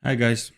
Hi guys.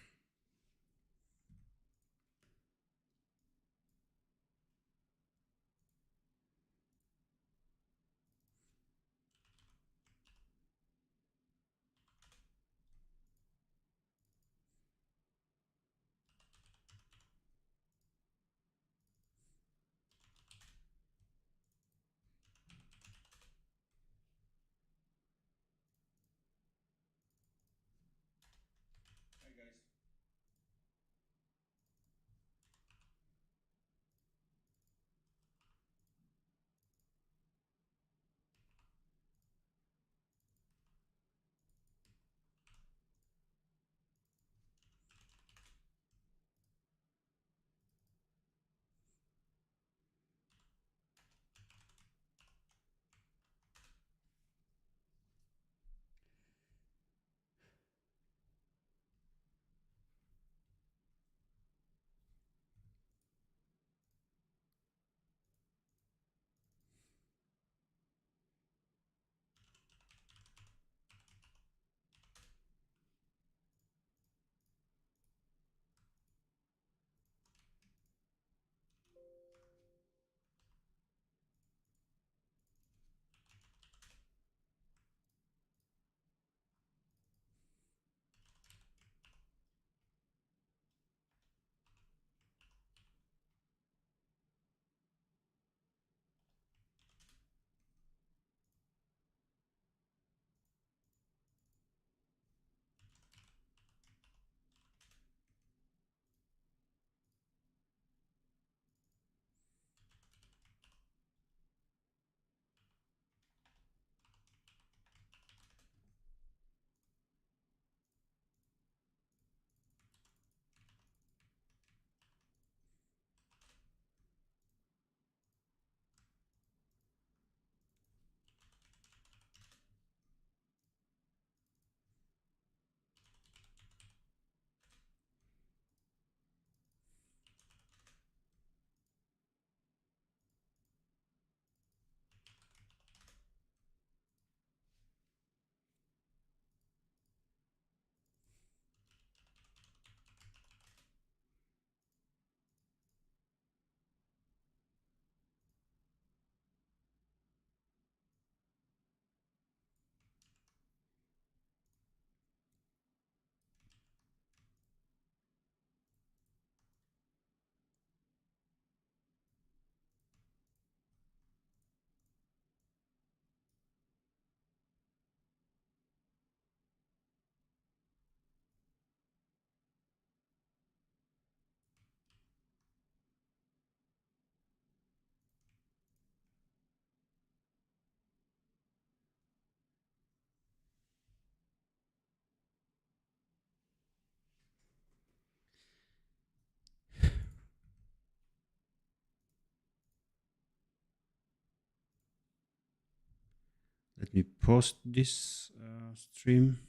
Let me post this stream.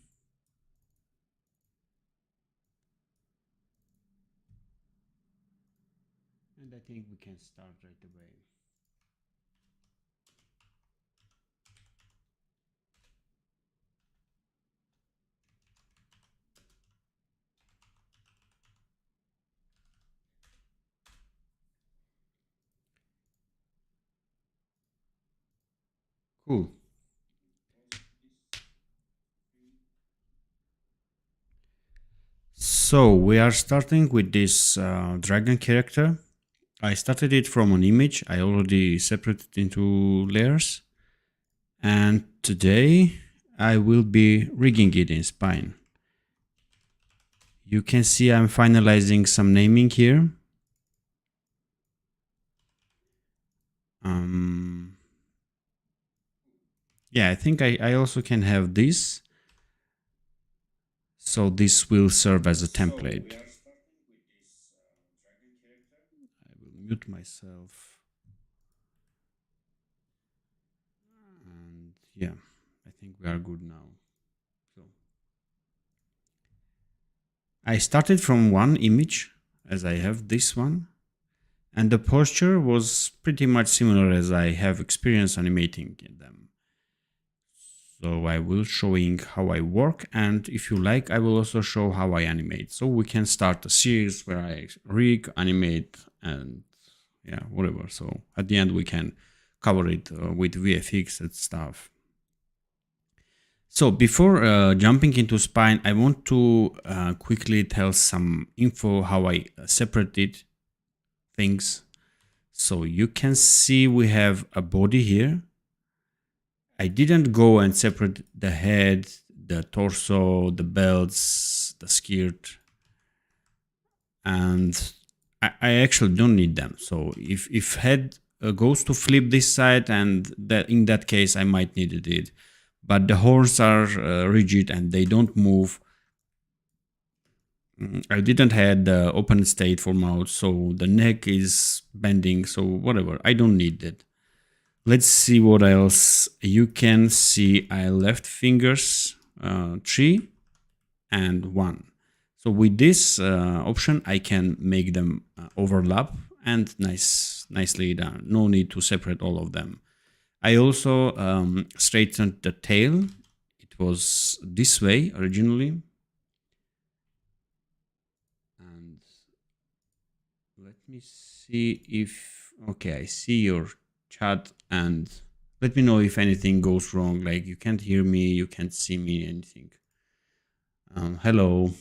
And I think we can start right away. Cool. So we are starting with this dragon character. I started it from an image. I already separated into layers. And today I will be rigging it in Spine. You can see I'm finalizing some naming here. Yeah, I think I also can have this. So this will serve as a template. I will mute myself. And yeah, I think we are good now. So I started from one image, as I have this one, and the posture was pretty much similar as I have experience animating in them. So I will showing how I work, and if you like, I will also show how I animate. So we can start a series where I rig, animate, and yeah, whatever. So at the end we can cover it with VFX and stuff. So before jumping into Spine, I want to quickly tell some info how I separated things. So you can see we have a body here. I didn't go and separate the head, the torso, the belts, the skirt, and I actually don't need them. So if head goes to flip this side, and that in that case I might need it. But the horns are rigid and they don't move. I didn't have the open state for mouth, so the neck is bending, so whatever, I don't need it. Let's see what else. You can see I left fingers 3 and 1. So with this option I can make them overlap and nicely done. No need to separate all of them. I also straightened the tail. It was this way originally. And let me see if, okay, I see your chat, and let me know if anything goes wrong, like you can't hear me, you can't see me, anything. Hello.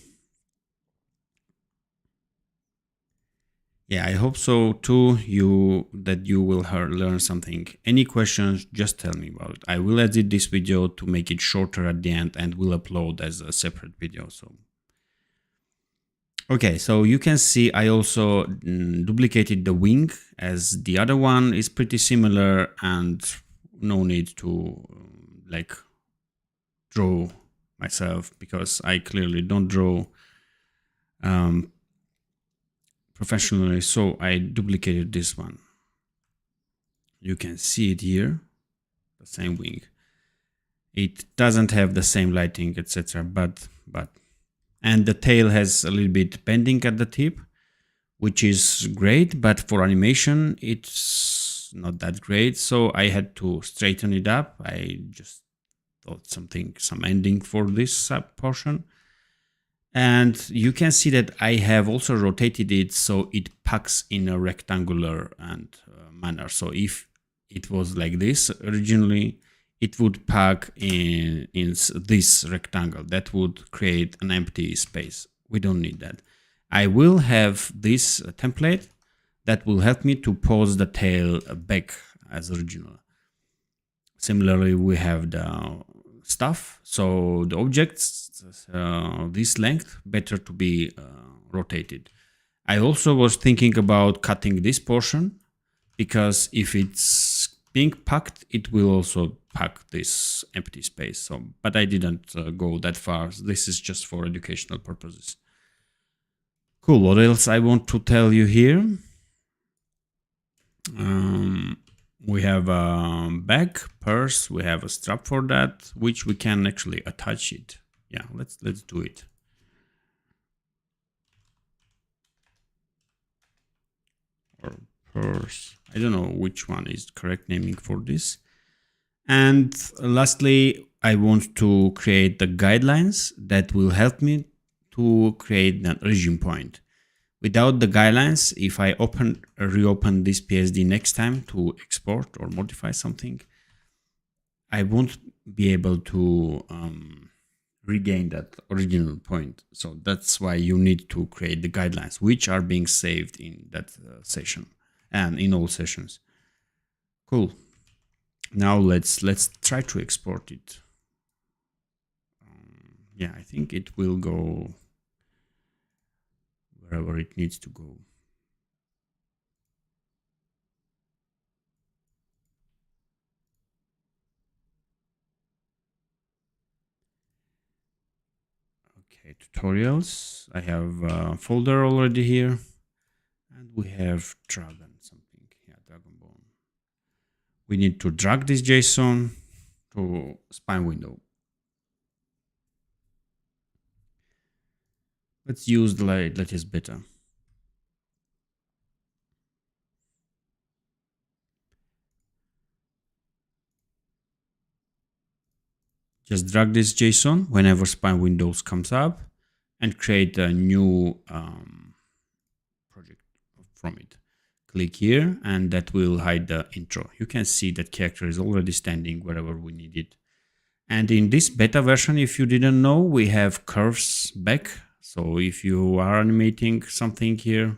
Yeah, I hope so too, that you will learn something. Any questions, just tell me about it. I will edit this video to make it shorter at the end and will upload as a separate video. So okay, so you can see I also duplicated the wing, as the other one is pretty similar, and no need to like draw myself, because I clearly don't draw professionally. So I duplicated this one. You can see it here, the same wing. It doesn't have the same lighting, etc. But and the tail has a little bit bending at the tip, which is great, but for animation it's not that great. So I had to straighten it up. I just thought some ending for this portion. And you can see that I have also rotated it so it packs in a rectangular manner. So if it was like this originally, it would pack in this rectangle. That would create an empty space. We don't need that. I will have this template that will help me to pose the tail back as original. Similarly, we have the stuff. So the objects, this length, better to be rotated. I also was thinking about cutting this portion, because if it's being packed, it will also pack this empty space. So, but I didn't go that far. This is just for educational purposes. Cool. What else I want to tell you here? We have a bag, purse. We have a strap for that, which we can actually attach it. Yeah, let's do it. Or purse. I don't know which one is correct naming for this. And lastly, I want to create the guidelines that will help me to create an origin point. Without the guidelines, if I reopen this PSD next time to export or modify something, I won't be able to regain that original point. So that's why you need to create the guidelines, which are being saved in that session and in all sessions. Cool. Now let's try to export it. Yeah, I think it will go wherever it needs to go. Okay, tutorials. I have a folder already here, and we have Dragon something. Yeah, Dragonborn. We need to drag this JSON to spine window. Let's use the latest beta. Just drag this JSON whenever spine windows comes up and create a new project from it. Click here and that will hide the intro. You can see that character is already standing wherever we need it. And in this beta version, if you didn't know, we have curves back. So if you are animating something here,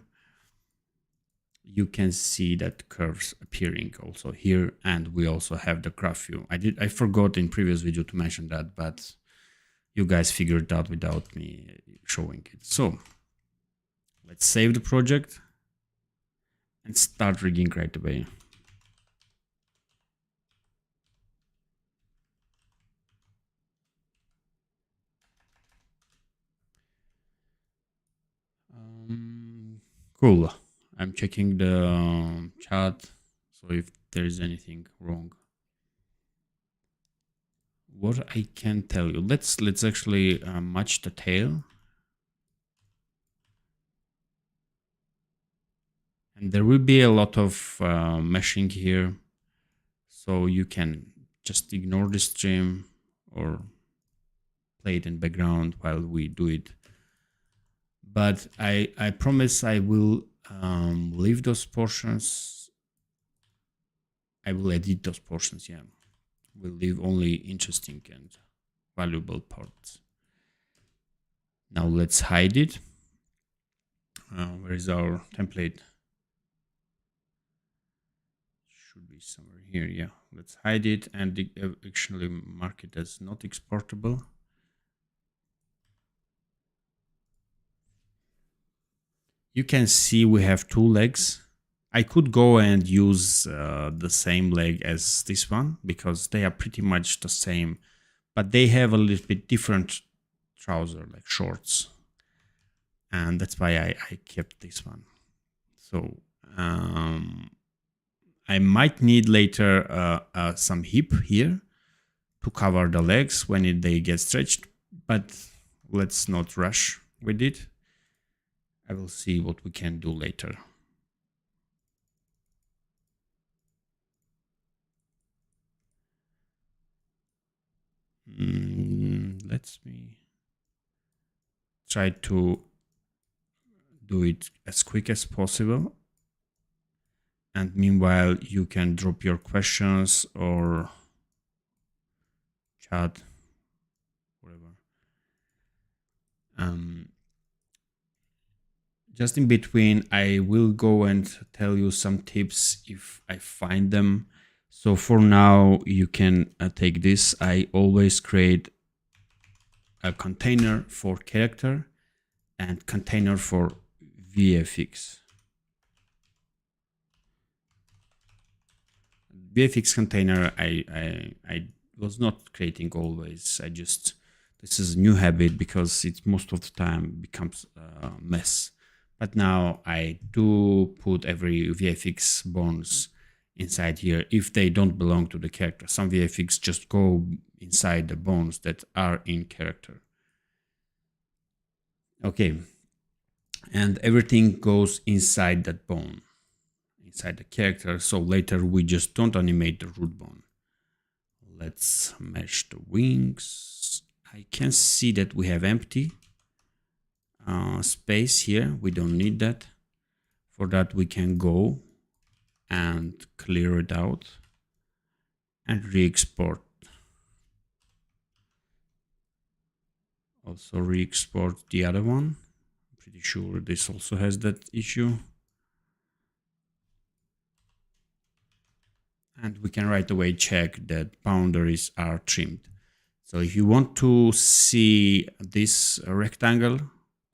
you can see that curves appearing also here, and we also have the graph view. I forgot in previous video to mention that, but you guys figured it out without me showing it. So let's save the project and start rigging right away. Cool. I'm checking the chat, so if there is anything wrong. What I can tell you, let's actually match the tail. And there will be a lot of meshing here, so you can just ignore the stream or play it in background while we do it. But I promise I will leave those portions. I will edit those portions, yeah. We'll leave only interesting and valuable parts. Now let's hide it. Where is our template? Should be somewhere here, yeah. Let's hide it and actually mark it as not exportable. You can see we have two legs. I could go and use the same leg as this one because they are pretty much the same, but they have a little bit different trouser, like shorts. And that's why I kept this one. So I might need later some hip here to cover the legs when they get stretched, but let's not rush with it. I will see what we can do later. Let me try to do it as quick as possible. And meanwhile, you can drop your questions or chat, whatever. Just in between, I will go and tell you some tips if I find them. So for now, you can take this. I always create a container for character and container for VFX. VFX container, I was not creating always. This is a new habit because it most of the time becomes a mess. But now I do put every VFX bones inside here if they don't belong to the character. Some VFX just go inside the bones that are in character. Okay, and everything goes inside that bone, inside the character, so later we just don't animate the root bone. Let's mesh the wings. I can see that we have empty space here. We don't need that. For that we can go and clear it out and re-export. Also re-export the other one. I'm pretty sure this also has that issue. And we can right away check that boundaries are trimmed. So if you want to see this rectangle,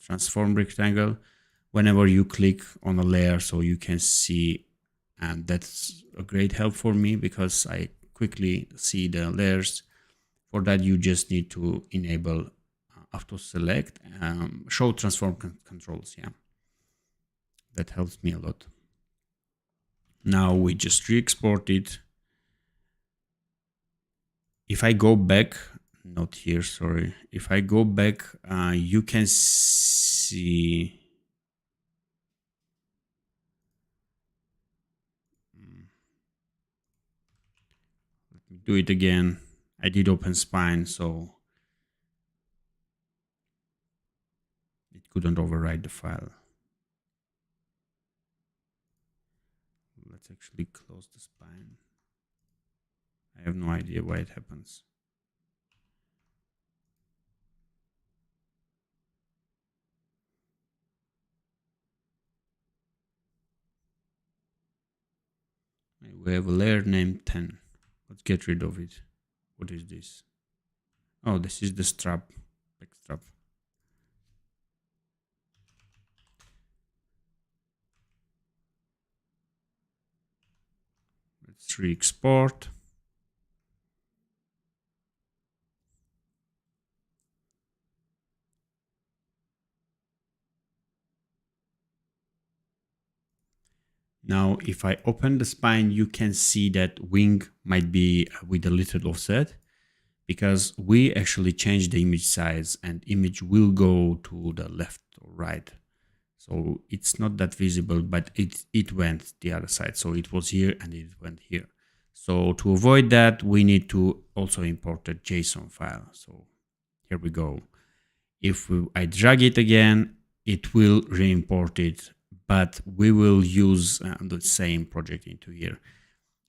transform rectangle, whenever you click on a layer, so you can see, and that's a great help for me because I quickly see the layers. For that, you just need to enable auto select, show transform controls. Yeah, that helps me a lot. Now we just re-export it. If I go back, not here, sorry. If I go back, you can see. Let me do it again. I did open spine, so it couldn't overwrite the file. Let's actually close the spine. I have no idea why it happens. We have a layer named 10. Let's get rid of it. What is this? Oh, this is the strap, back strap. Let's re-export. Now, if I open the spine, you can see that wing might be with a little offset because we actually changed the image size and image will go to the left or right. So it's not that visible, but it went the other side. So it was here and it went here. So to avoid that, we need to also import a JSON file. So here we go. If I drag it again, it will re-import it, but we will use the same project into here.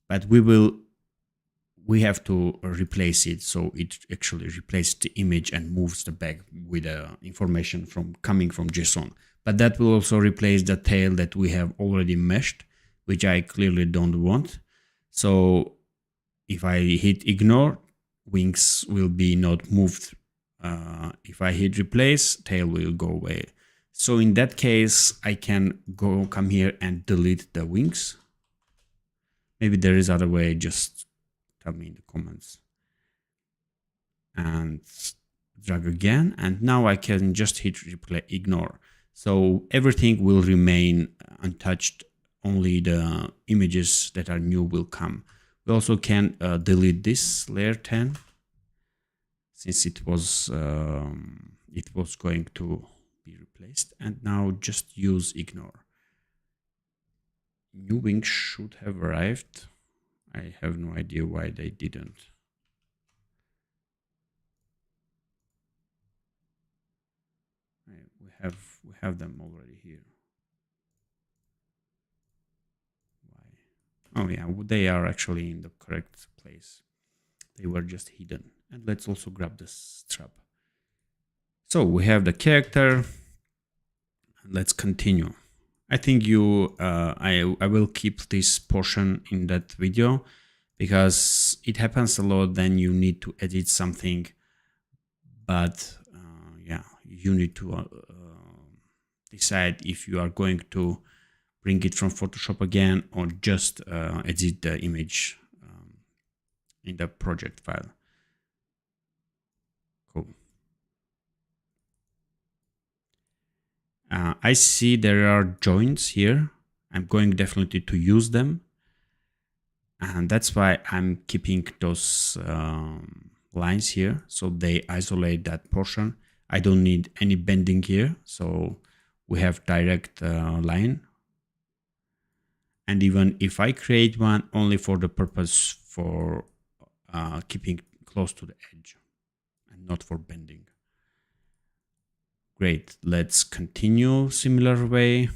But we have to replace it, so it actually replaces the image and moves the back with information coming from JSON. But that will also replace the tail that we have already meshed, which I clearly don't want. So if I hit ignore, wings will be not moved. If I hit replace, tail will go away. So in that case, I can come here and delete the wings. Maybe there is other way, just tell me in the comments. And drag again, and now I can just hit ignore. So everything will remain untouched, only the images that are new will come. We also can delete this layer 10 since it was going to be replaced, and now just use ignore. New wings should have arrived. I have no idea why they didn't. We have them already here. Why? Oh yeah, they are actually in the correct place. They were just hidden. And let's also grab the strap. So we have the character. Let's continue. I think I will keep this portion in that video because it happens a lot. Then you need to edit something, but yeah, you need to decide if you are going to bring it from Photoshop again or just edit the image in the project file. Cool. I see there are joints here. I'm going definitely to use them. And that's why I'm keeping those lines here. So they isolate that portion. I don't need any bending here. So we have direct line. And even if I create one only for the purpose for keeping close to the edge and not for bending. Great, let's continue similar way.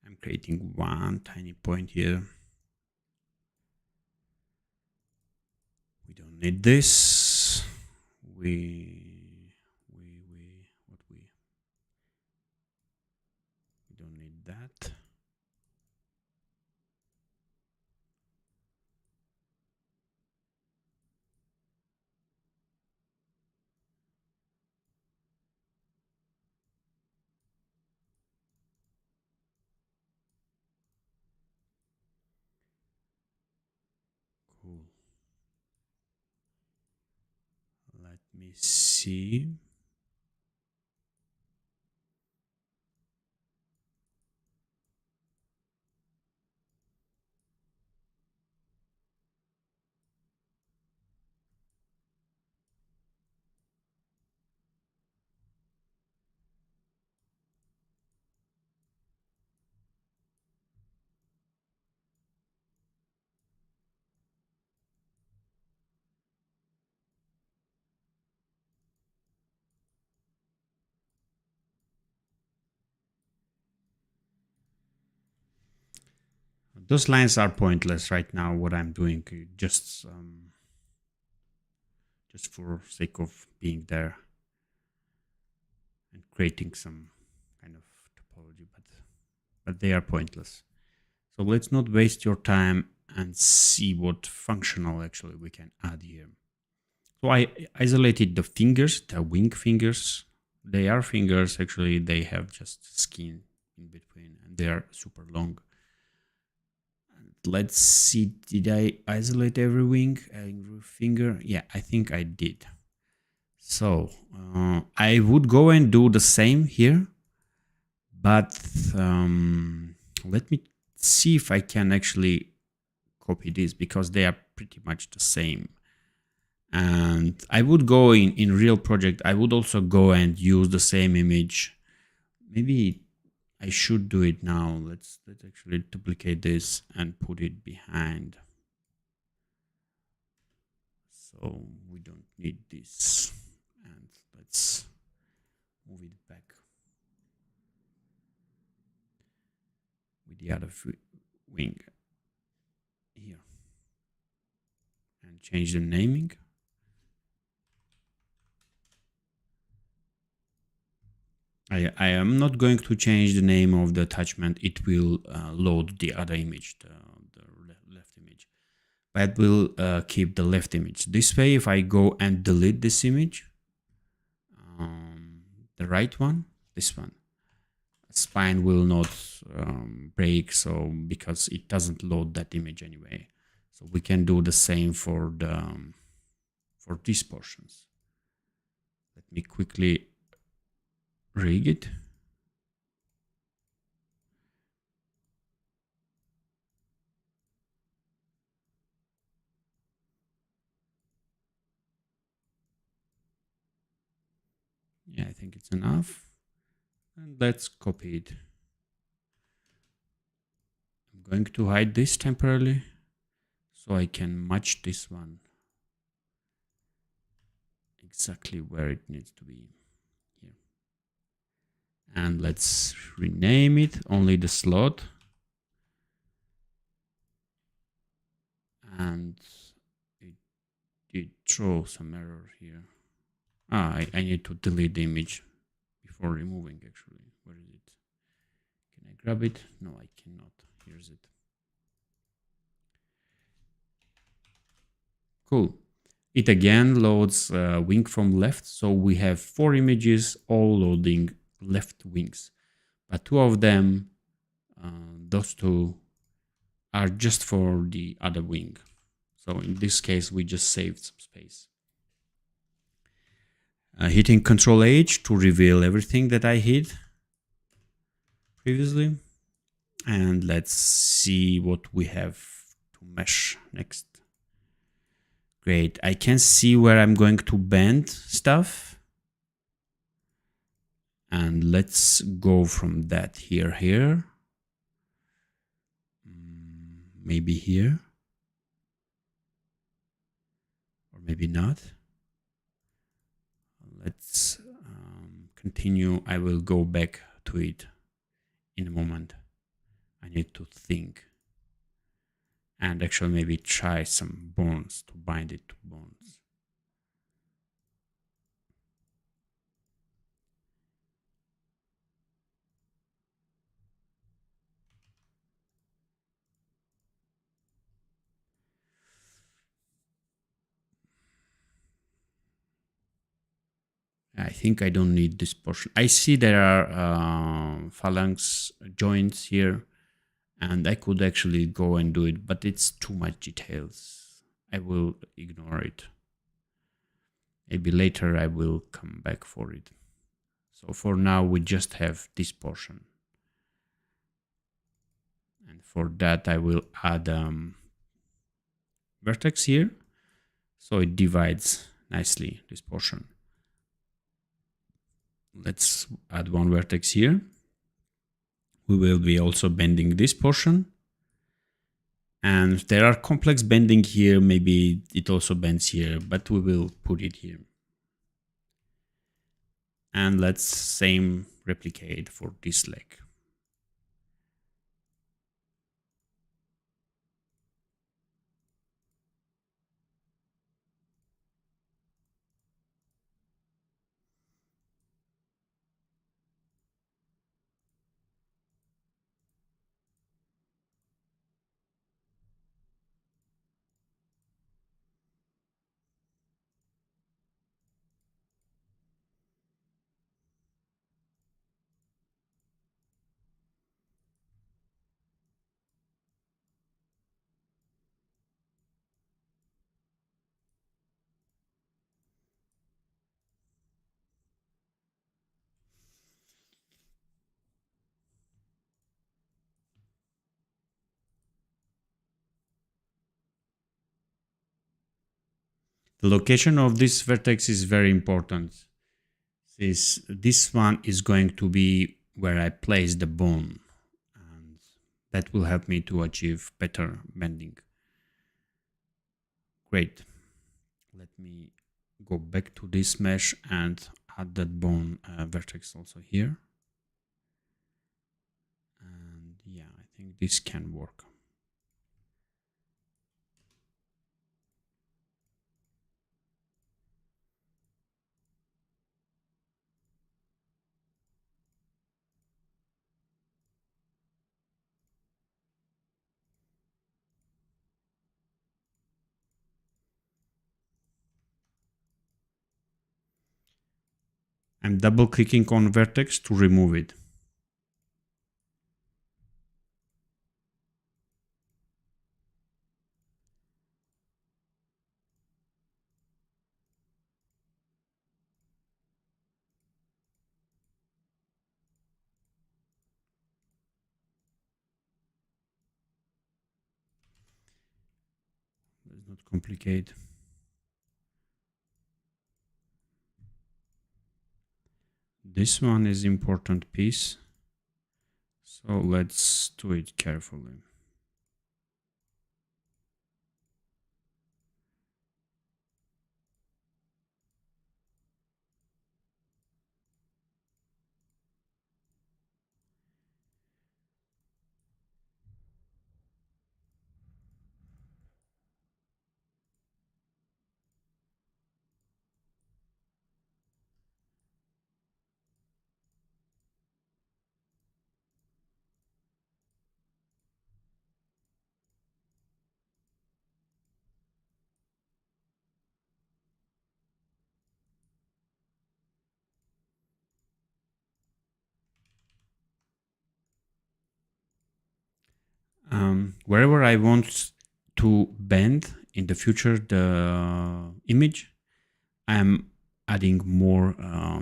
I'm creating one tiny point here. We don't need this. We don't need that. Cool. Let me see. Those lines are pointless right now. What I'm doing, just for sake of being there and creating some kind of topology, but they are pointless. So let's not waste your time and see what functional actually we can add here. So I isolated the fingers, the wing fingers. They are fingers, actually they have just skin in between and they are super long. Let's see, did I isolate every wing, every finger? Yeah, I think I did. So I would go and do the same here, but let me see if I can actually copy this because they are pretty much the same. And I would go in real project, I would also go and use the same image. Maybe I should do it now. Let's actually duplicate this and put it behind. So we don't need this. And let's move it back with the other wing here. And change the naming. I am not going to change the name of the attachment. It will load the other image, the left image. But will keep the left image. This way, if I go and delete this image, the right one, this one, spine will not break, so because it doesn't load that image anyway. So we can do the same for these portions. Let me quickly rig it. Yeah, I think it's enough. And let's copy it. I'm going to hide this temporarily so I can match this one exactly where it needs to be here. And let's rename it only the slot. And it did throw some error here. I need to delete the image before removing actually. Where is it? Can I grab it? No, I cannot. Here's it. Cool. It again loads wing from left. So we have 4 images all loading left wings. But 2 of them, those 2 are just for the other wing. So in this case, we just saved some space. Hitting Ctrl H to reveal everything that I hid previously. And let's see what we have to mesh next. Great. I can see where I'm going to bend stuff. And let's go from that here. Maybe here. Or maybe not. Let's continue. I will go back to it in a moment. I need to think. And actually maybe try some bones to bind it to bones. I think I don't need this portion. I see there are phalanx joints here, and I could actually go and do it, but it's too much details. I will ignore it. Maybe later I will come back for it. So for now, we just have this portion. And for that, I will add vertex here. So it divides nicely this portion. Let's add 1 vertex here. We will be also bending this portion. And if there are complex bending here, maybe it also bends here, but we will put it here. And let's same replicate for this leg. The location of this vertex is very important. This one is going to be where I place the bone, and that will help me to achieve better bending. Great. Let me go back to this mesh and add that bone vertex also here. And yeah, I think this can work. I'm double clicking on vertex to remove it. Let's not complicate. This one is important piece, so let's do it carefully. Wherever I want to bend in the future the image, I'm adding more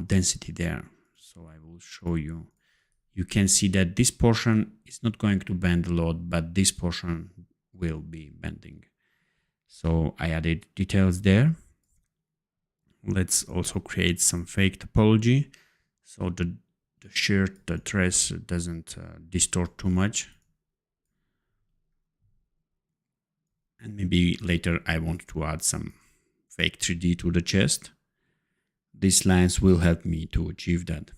density there. So I will show you. You can see that this portion is not going to bend a lot, but this portion will be bending. So I added details there. Let's also create some fake topology so the shirt, the dress doesn't distort too much. And maybe later I want to add some fake 3D to the chest. These lines will help me to achieve that.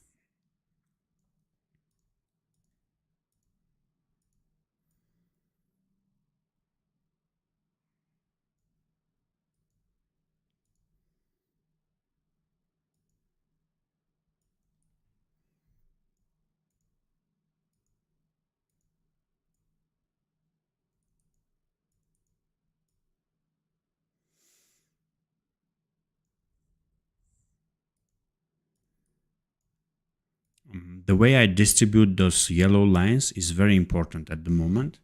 The way I distribute those yellow lines is very important at the moment.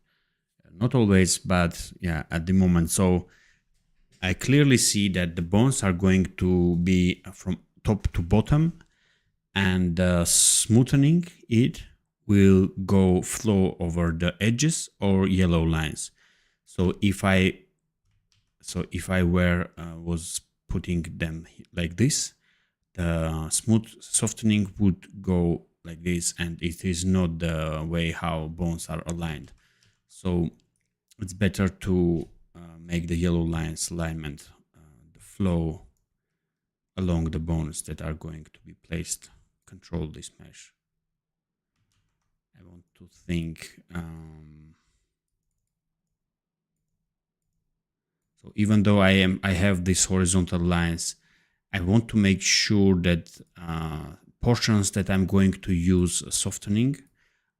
Not always, but yeah, at the moment. So I clearly see that the bones are going to be from top to bottom, and smoothing it will go flow over the edges or yellow lines. So if I was putting them like this, the smooth softening would go like this, and it is not the way how bones are aligned. So it's better to make the yellow lines alignment, the flow along the bones that are going to be placed, control this mesh. I want to think. So even though I have these horizontal lines, I want to make sure that portions that I'm going to use softening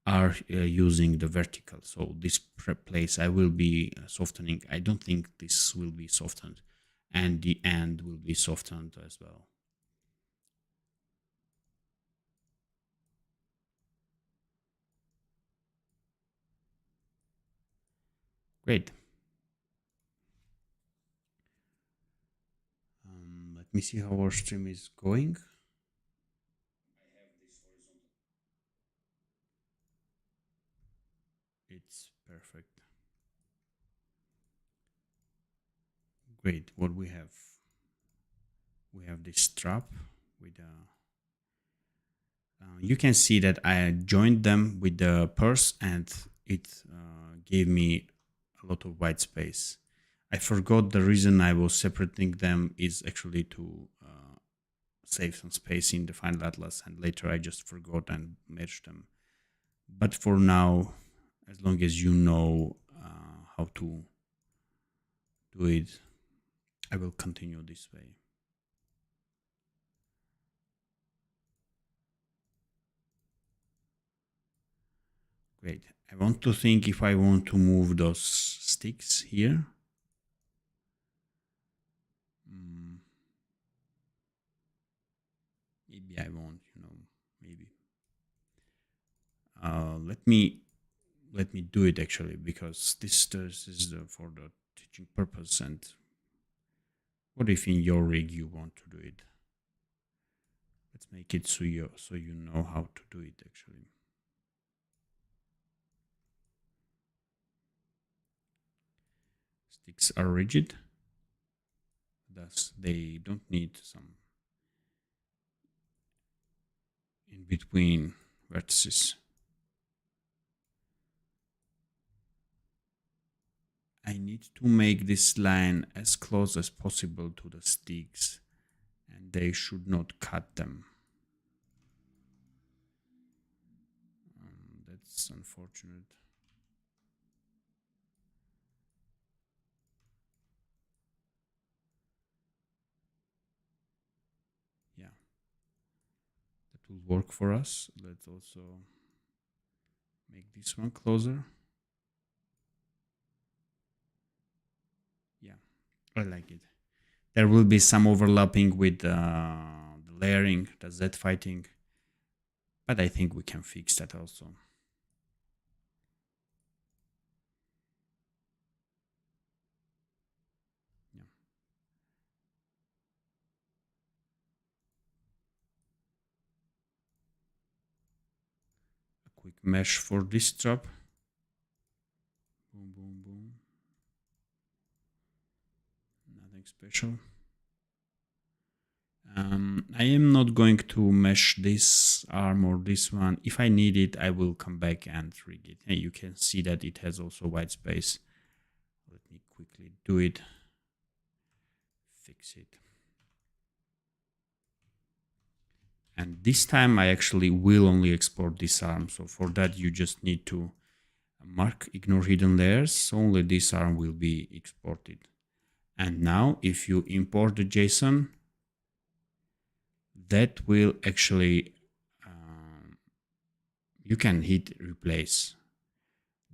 are using the vertical. So this place I will be softening. I don't think this will be softened, and the end will be softened as well. Great. Let me see how our stream is going. It's perfect. Great. What we have? we have this strap with a you can see that I joined them with the purse and it gave me a lot of white space. I forgot the reason I was separating them is actually to save some space in the final atlas, and later I just forgot and merged them. But for now, as long as you know how to do it, I will continue this way. Great. I want to think if I want to move those sticks here. Maybe I won't, maybe. Let me do it actually, because this is for the teaching purpose. And what if in your rig you want to do it? Let's make it so you know how to do it actually. Sticks are rigid, thus they don't need some in between vertices. I need to make this line as close as possible to the sticks, and they should not cut them. That's unfortunate. Yeah, that will work for us. Let's also make this one closer. Yeah, I like it. There will be some overlapping with the layering, the Z fighting, but I think we can fix that also. Yeah. A quick mesh for this strap. Boom, boom, boom. Nothing special. I am not going to mesh this arm or this one. If I need it, I will come back and rig it. And you can see that it has also white space. Let me quickly do it. Fix it. And this time I actually will only export this arm. So for that, you just need to mark ignore hidden layers. So only this arm will be exported. And now if you import the JSON, that will actually, you can hit replace.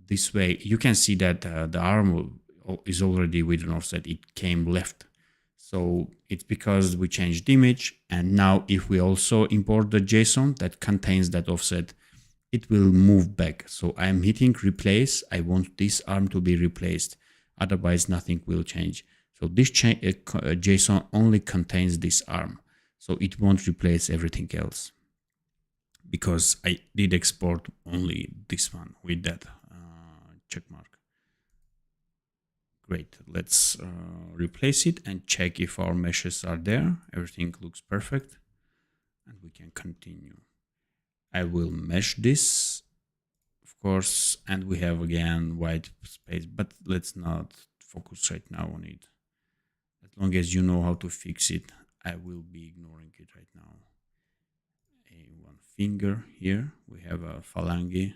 This way you can see that the arm is already with an offset. It came left. So it's because we changed the image. And now if we also import the JSON that contains that offset, it will move back. So I'm hitting replace. I want this arm to be replaced. Otherwise nothing will change. So this JSON only contains this arm. So it won't replace everything else, because I did export only this one with that check mark. Great, let's replace it and check if our meshes are there. Everything looks perfect and we can continue. I will mesh this, of course, and we have again white space, but let's not focus right now on it. As long as you know how to fix it, I will be ignoring it right now. One finger here, we have a phalange,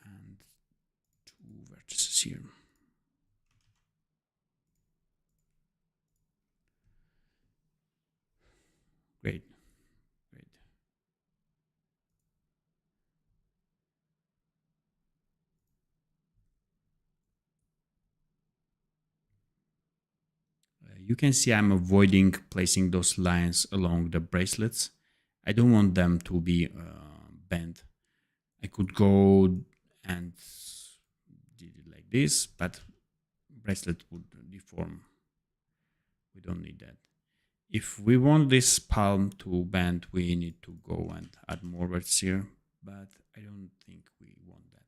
and two vertices here. Great, great. You can see I'm avoiding placing those lines along the bracelets. I don't want them to be bent. I could go and did it like this, but bracelet would deform. We don't need that. If we want this palm to bend, we need to go and add more verts here, but I don't think we want that.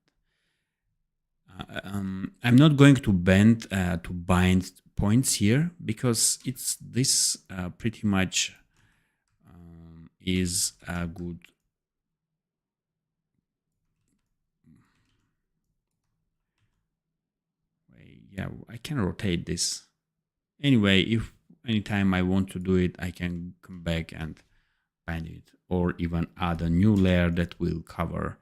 I'm not going to bind points here because it's this pretty much is a good. Yeah, I can rotate this. Anyway, if anytime I want to do it, I can come back and bind it, or even add a new layer that will cover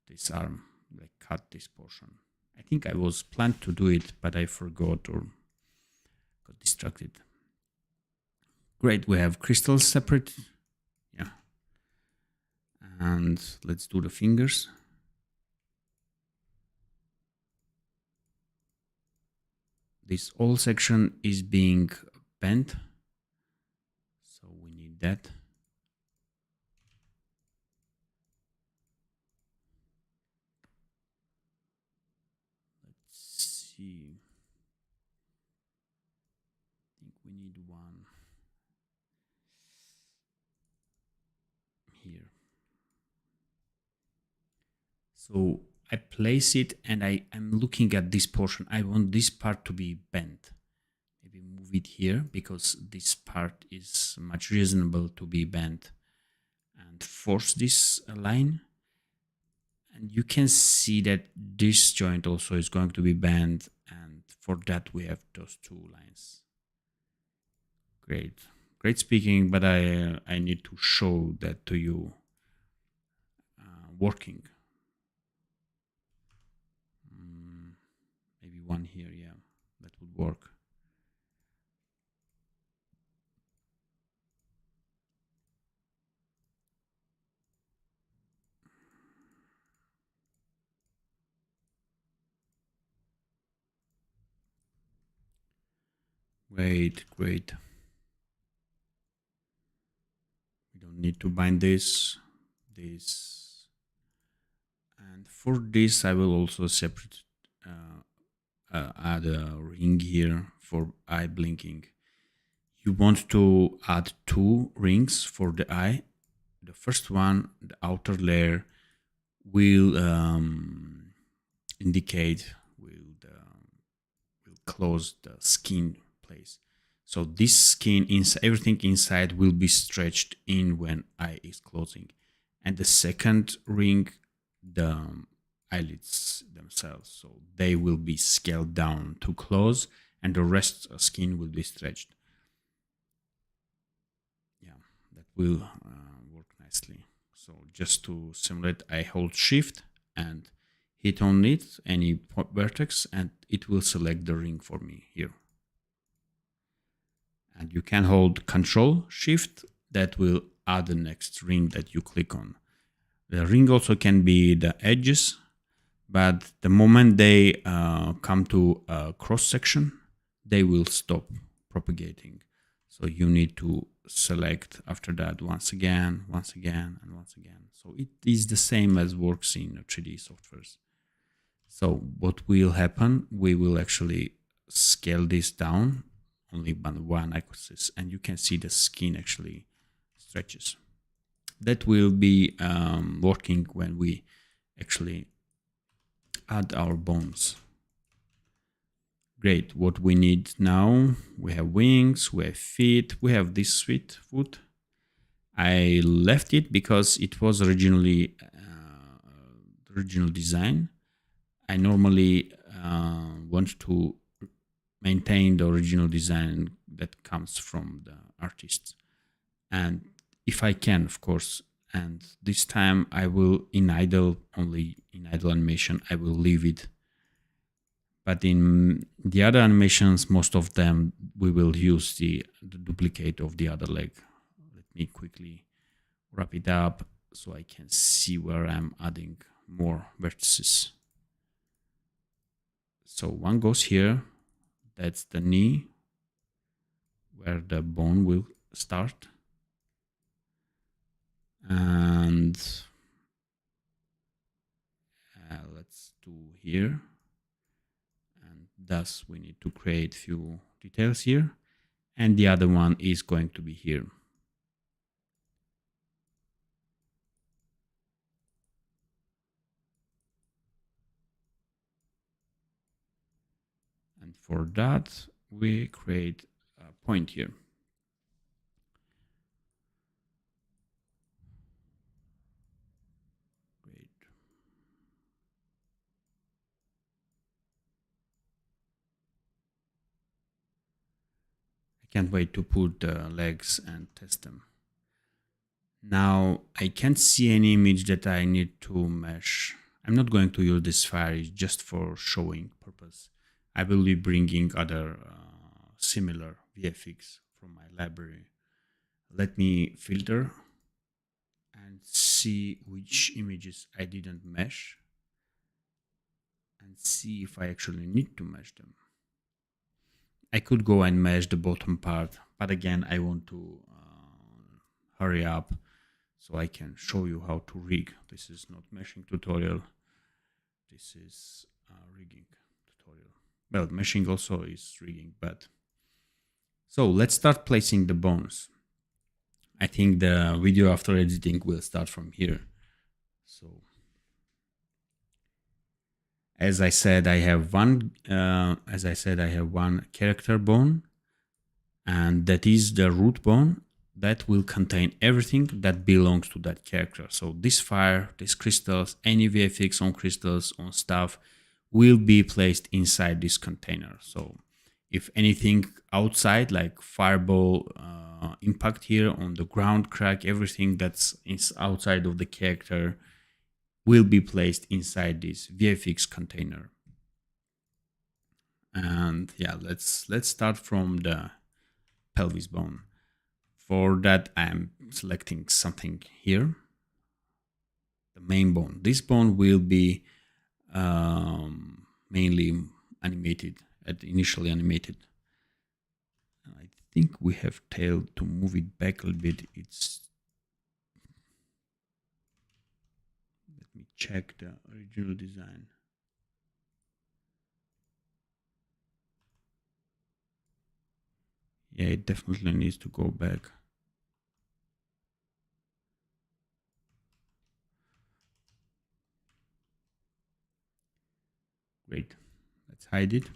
this arm, like cut this portion. I think I was planned to do it, but I forgot or got distracted. Great, we have crystals separate. Yeah. And let's do the fingers. This whole section is being bent, so we need that. Let's see. I think we need one here. So I place it and I'm looking at this portion. I want this part to be bent. Maybe move it here because this part is much reasonable to be bent, and force this line. And you can see that this joint also is going to be bent, and for that we have those two lines. Great speaking, but I need to show that to you working. Maybe one here, yeah, that would work. Great. We don't need to bind this. And for this, I will also separate add a ring here for eye blinking. You want to add two rings for the eye. The first one, the outer layer, will indicate, will close the skin place. So this skin, everything inside will be stretched in when eye is closing. And the second ring, the eyelids themselves, so they will be scaled down to close, and the rest of skin will be stretched. Yeah, that will work nicely. So just to simulate, I hold shift and hit on it, any vertex, and it will select the ring for me here. And you can hold Control Shift, that will add the next ring that you click on. The ring also can be the edges, but the moment they come to a cross section, they will stop propagating. So you need to select after that once again, and once again. So it is the same as works in 3D softwares. So what will happen, we will actually scale this down only by one axis, and you can see the skin actually stretches. That will be working when we actually add our bones. Great, what we need now, we have wings, we have feet, we have this sweet foot. I left it because it was originally the original design. I normally want to maintain the original design that comes from the artist, and if I can, of course. And this time I will only in idle animation I will leave it, but in the other animations, most of them we will use the duplicate of the other leg. Let me quickly wrap it up so I can see where I'm adding more vertices. So one goes here, that's the knee, where the bone will start. And let's do here. And thus we need to create few details here. And the other one is going to be here. And for that, we create a point here. Great. I can't wait to put the legs and test them. Now I can't see any image that I need to mesh. I'm not going to use this file just for showing purpose. I will be bringing other similar VFX from my library. Let me filter and see which images I didn't mesh and see if I actually need to mesh them. I could go and mesh the bottom part, but again, I want to hurry up so I can show you how to rig. This is not meshing tutorial. This is a rigging tutorial. Well, meshing also is rigging, but so let's start placing the bones. I think the video after editing will start from here. So as I said, I have one character bone, and that is the root bone that will contain everything that belongs to that character. So this fire, these crystals, any VFX on crystals, on stuff, will be placed inside this container. So if anything outside, like fireball, impact here on the ground, crack, everything that's outside of the character will be placed inside this VFX container. And yeah, let's start from the pelvis bone. For that, I'm selecting something here, the main bone. This bone will be mainly animated, initially animated. I think we have tail to move it back a little bit. Let me check the original design. Yeah, it definitely needs to go back. Great. Let's hide it.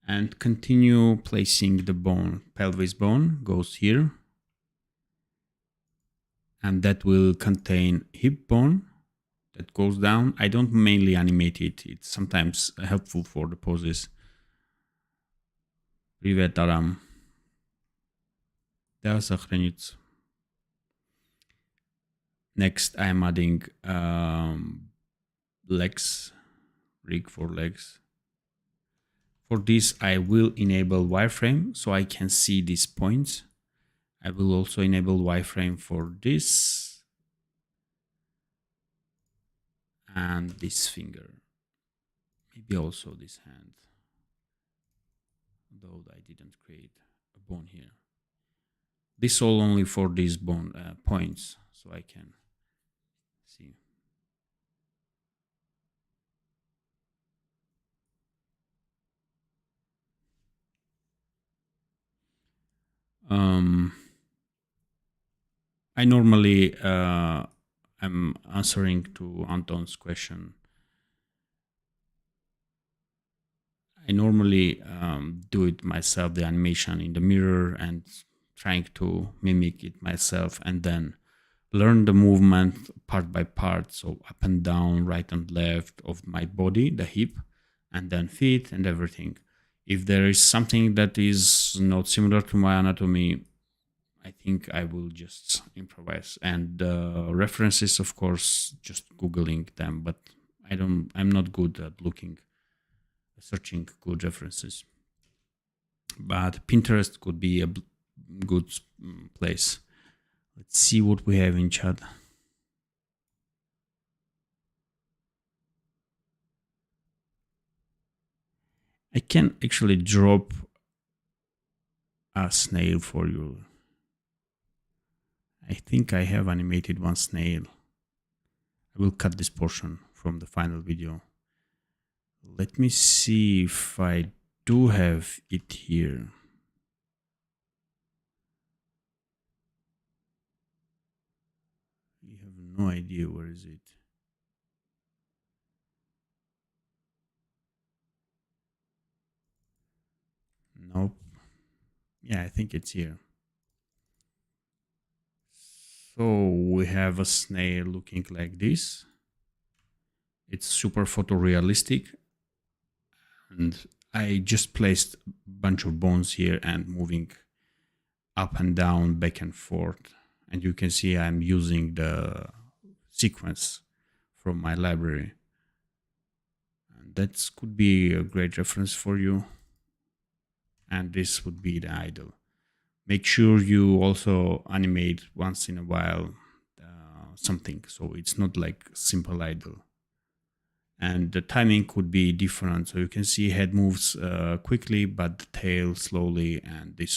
And continue placing the bone. Pelvis bone goes here. And that will contain hip bone that goes down. I don't mainly animate it. It's sometimes helpful for the poses. Привет, Aram. Да, сохранится. Next, I'm adding legs, rig for legs. For this, I will enable wireframe so I can see these points. I will also enable wireframe for this and this finger. Maybe also this hand, though I didn't create a bone here. This all only for these bone points, so I can see. I normally I'm answering to Anton's question. I normally do it myself, the animation in the mirror, and trying to mimic it myself, and then learn the movement part by part, so up and down, right and left of my body, the hip, and then feet and everything. If there is something that is not similar to my anatomy, I think I will just improvise. And references, of course, just Googling them, but I'm not good at searching good references. But Pinterest could be a good place. Let's see what we have in chat. I can actually drop a snail for you. I think I have animated one snail. I will cut this portion from the final video. Let me see if I do have it here. You have no idea where is it. Nope. Yeah, I think it's here. So we have a snail looking like this. It's super photorealistic. And I just placed a bunch of bones here and moving up and down, back and forth. And you can see I'm using the sequence from my library. And that could be a great reference for you. And this would be the idle. Make sure you also animate once in a while something, so it's not like simple idle. And the timing could be different, so you can see head moves quickly, but the tail slowly, and the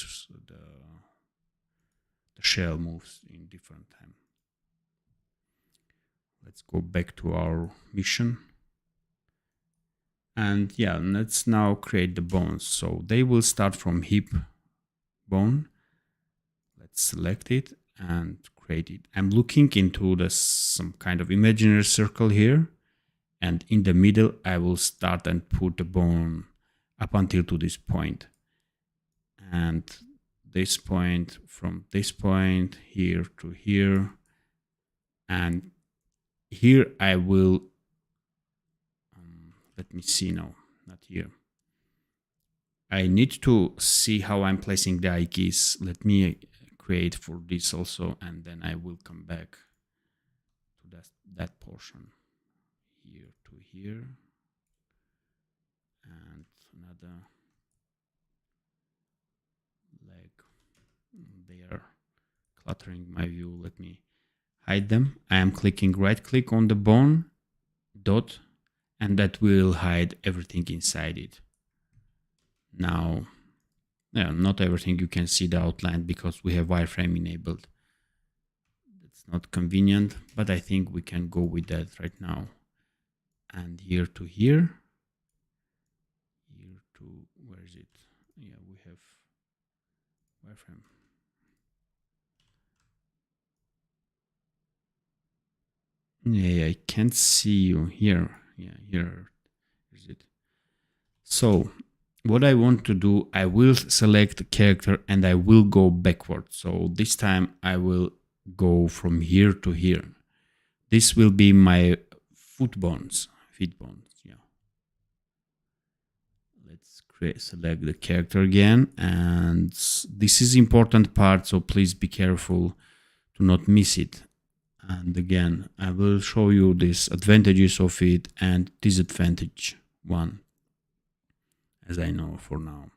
shell moves in different time. Let's go back to our mission. And yeah, let's now create the bones. So they will start from hip bone. Let's select it and create it. I'm looking into some kind of imaginary circle here. And in the middle, I will start and put the bone up until to this point. And this point, from this point here to here. And here I will, let me see now, not here. I need to see how I'm placing the eye keys. Let me create for this also, and then I will come back to that portion. Here to here. And another leg. They are cluttering my view. Let me hide them. I am clicking right click on the bone, dot, and that will hide everything inside it. Now, yeah, not everything you can see the outline because we have wireframe enabled. It's not convenient, but I think we can go with that right now. And here to here. Here to, where is it? Yeah, we have wireframe. Yeah, I can't see you here. Yeah, here is it. So what I want to do, I will select a character and I will go backward. So this time I will go from here to here. This will be my feet bones. Yeah. Let's select the character again. And this is important part, so please be careful to not miss it. And again, I will show you these advantages of it and disadvantage one, as I know for now.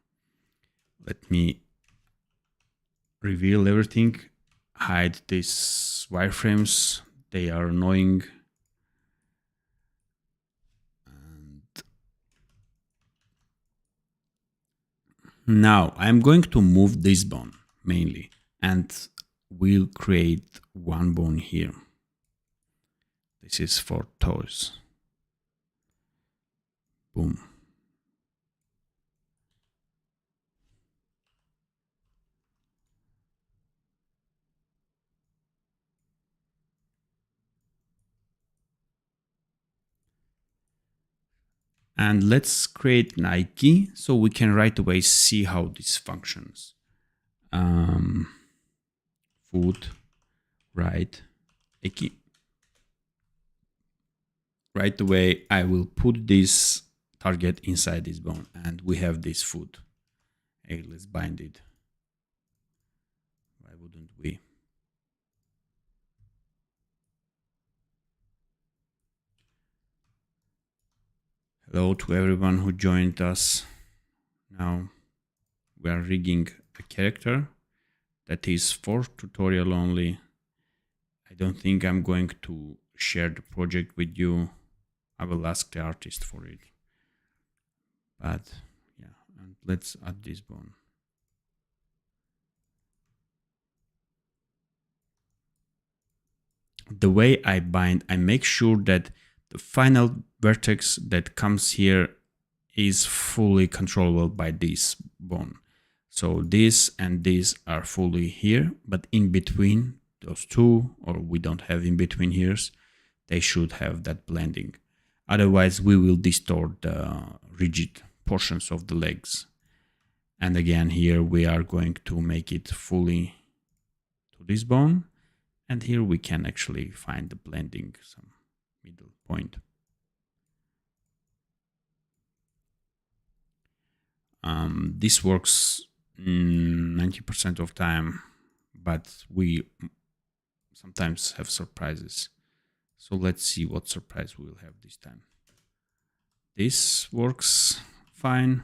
Let me reveal everything, hide these wireframes, they are annoying. And now I'm going to move this bone mainly, and we'll create one bone here. This is for toes. Boom. And let's create an eye key so we can right away see how this functions. Foot, right, eye key. Right away, I will put this target inside this bone, and we have this foot. Hey, let's bind it. Why wouldn't we? Hello to everyone who joined us. Now we are rigging a character that is for tutorial only. I don't think I'm going to share the project with you. I will ask the artist for it. But yeah, and let's add this bone. The way I bind, I make sure that the final vertex that comes here is fully controllable by this bone. So this and this are fully here, but in between those two, or we don't have in between here, they should have that blending. Otherwise we will distort the rigid portions of the legs. And again, here we are going to make it fully to this bone. And here we can actually find the blending, some middle point. This works 90% of time, but we sometimes have surprises. So let's see what surprise we'll have this time. This works fine.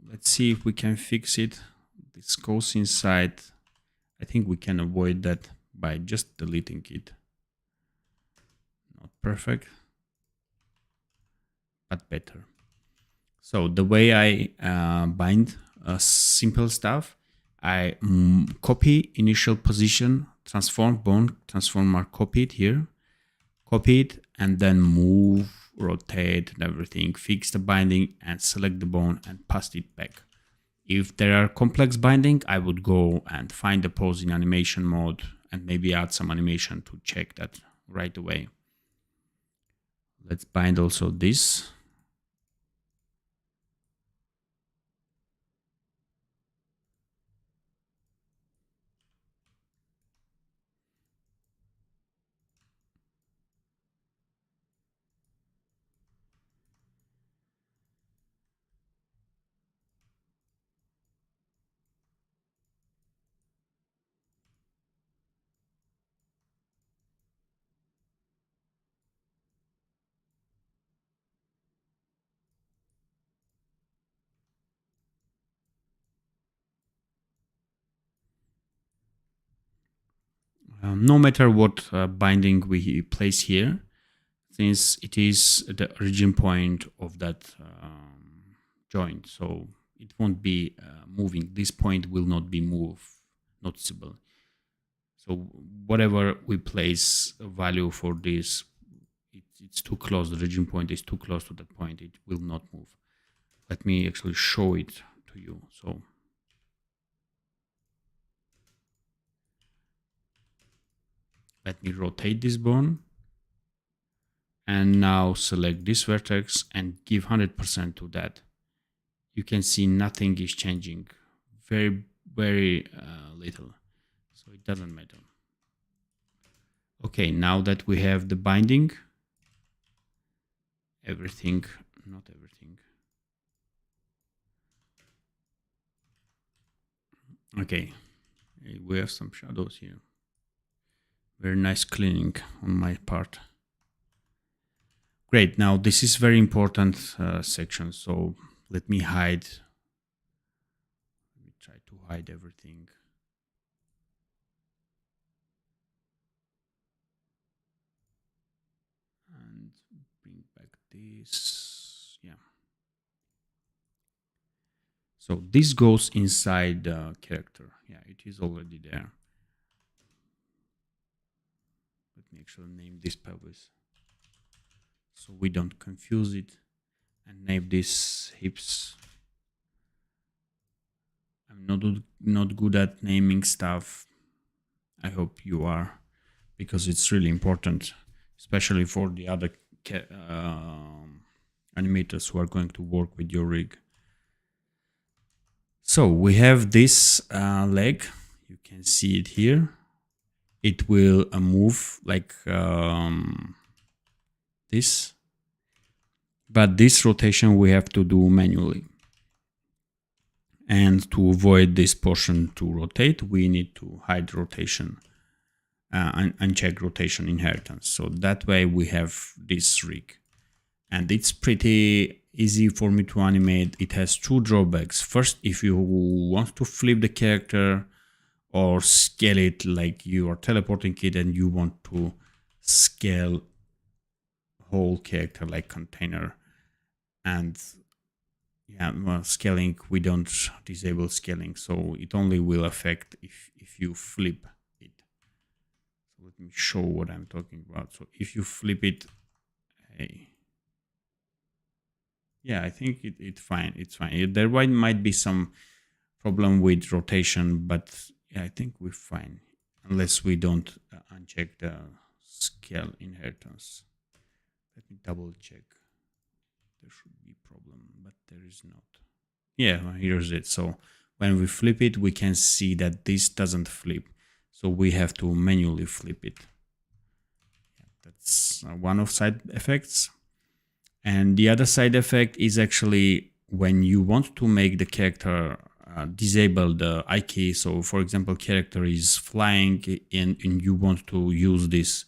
Let's see if we can fix it. This goes inside. I think we can avoid that by just deleting it. Not perfect, but better. So the way I bind simple stuff, I copy initial position, transform bone, transform are copied here, copy it, and then move, rotate and everything, fix the binding and select the bone and paste it back. If there are complex binding, I would go and find the pose in animation mode and maybe add some animation to check that right away. Let's bind also this. No matter what binding we place here, since it is the origin point of that joint, so it won't be moving. This point will not be noticeable. So whatever we place a value for this, it's too close. The origin point is too close to that point. It will not move. Let me actually show it to you. So let me rotate this bone. And now select this vertex and give 100% to that. You can see nothing is changing. Very, very little. So it doesn't matter. Okay, now that we have the binding, everything, not everything. Okay, we have some shadows here. Very nice cleaning on my part. Great, now this is very important section, so let me hide. Let me try to hide everything. And bring back this, yeah. So this goes inside the character. Yeah, it is already there. Let me actually name this pelvis so we don't confuse it, and name this hips. I'm not good at naming stuff. I hope you are, because it's really important, especially for the other animators who are going to work with your rig. So we have this leg. You can see it here. It will move like this, but this rotation we have to do manually. And to avoid this portion to rotate, we need to hide rotation and uncheck rotation inheritance. So that way we have this rig. And it's pretty easy for me to animate. It has two drawbacks. First, if you want to flip the character or scale it, like you are teleporting it and you want to scale whole character like container, and yeah, well, scaling, we don't disable scaling, so it only will affect if you flip it. So let me show what I'm talking about. So if you flip it, hey, yeah, I think it's fine. It's fine. There might be some problem with rotation, but yeah, I think we're fine, unless we don't uncheck the scale inheritance. Let me double check. There should be problem, but there is not. Yeah, here's it. So when we flip it, we can see that this doesn't flip. So we have to manually flip it. That's one of side effects. And the other side effect is actually when you want to make the character disable the I key. So for example, character is flying and you want to use this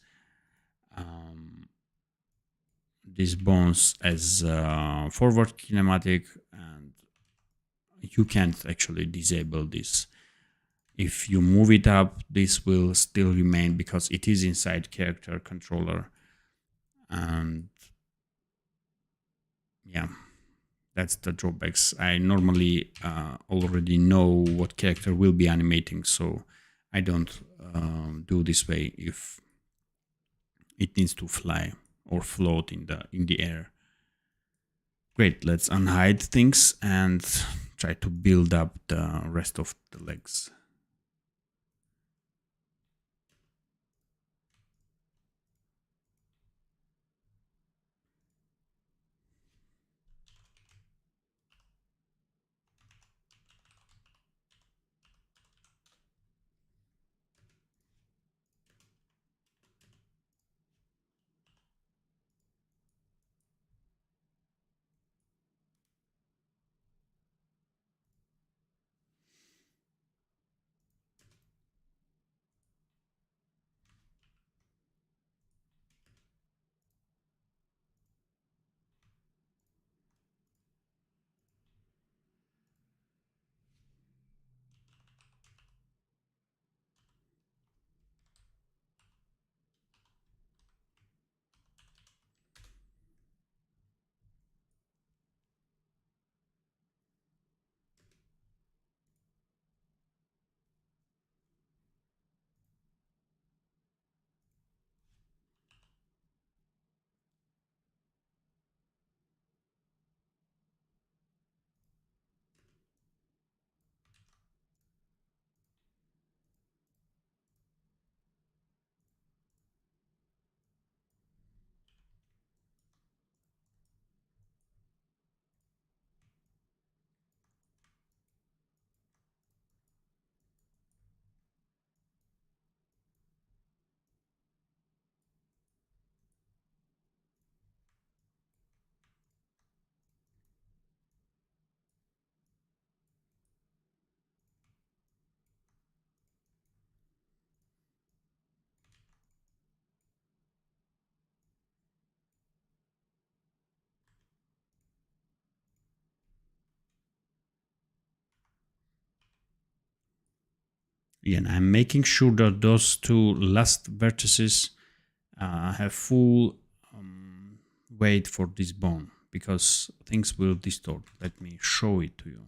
these bones as forward kinematic, and you can't actually disable this. If you move it up, this will still remain because it is inside character controller. And yeah, that's the drawbacks. I normally already know what character will be animating, so I don't do this way if it needs to fly or float in the air. Great, let's unhide things and try to build up the rest of the legs. And I'm making sure that those two last vertices have full weight for this bone, because things will distort. Let me show it to you.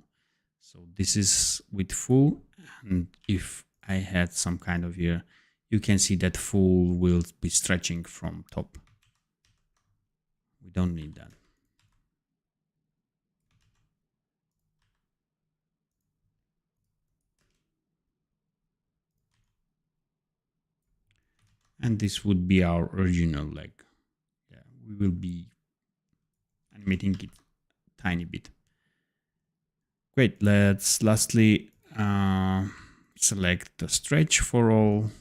So this is with full, and if I had some kind of here, you can see that full will be stretching from top. We don't need that. And this would be our original leg. Yeah, we will be animating it tiny bit. Great, let's lastly select the stretch for all,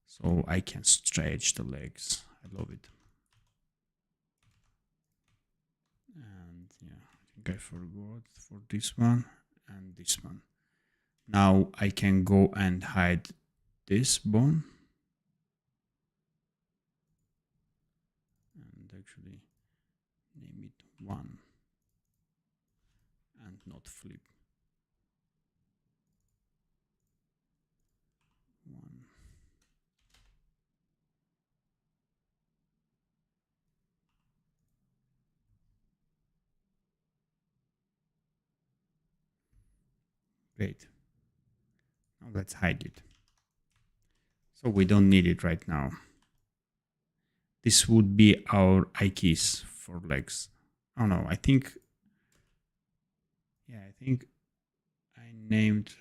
so I can stretch the legs. I love it. And yeah, I think I forgot for this one and this one. Now I can go and hide this bone and actually name it 1 and not flip. 1. Great. Now let's hide it. So we don't need it right now. This would be our eye keys for legs. Oh no, I think, yeah, I think I named,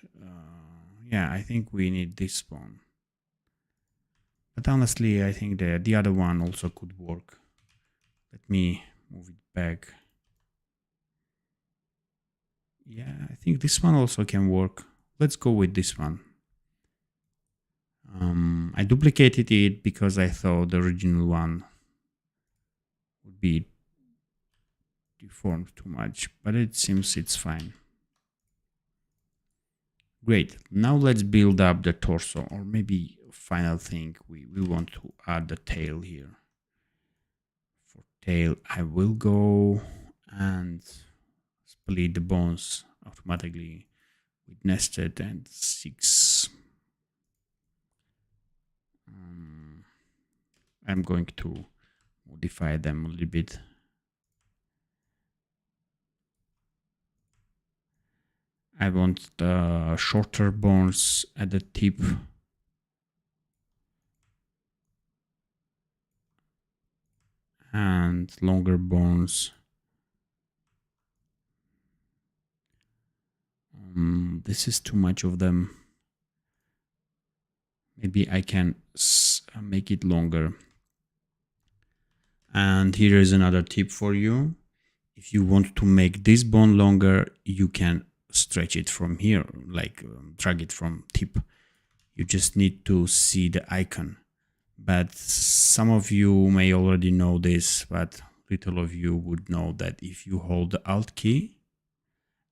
yeah, I think we need this one. But honestly, I think the other one also could work. Let me move it back. Yeah, I think this one also can work. Let's go with this one. I duplicated it because I thought the original one would be deformed too much, but it seems it's fine. Great. Now let's build up the torso, or maybe final thing, we want to add the tail here. For tail, I will go and split the bones automatically with nested and 6. I'm going to modify them a little bit. I want the shorter bones at the tip. And longer bones. This is too much of them. Maybe I can make it longer. And here is another tip for you. If you want to make this bone longer, you can stretch it from here, like drag it from tip. You just need to see the icon. But some of you may already know this, but little of you would know that if you hold the Alt key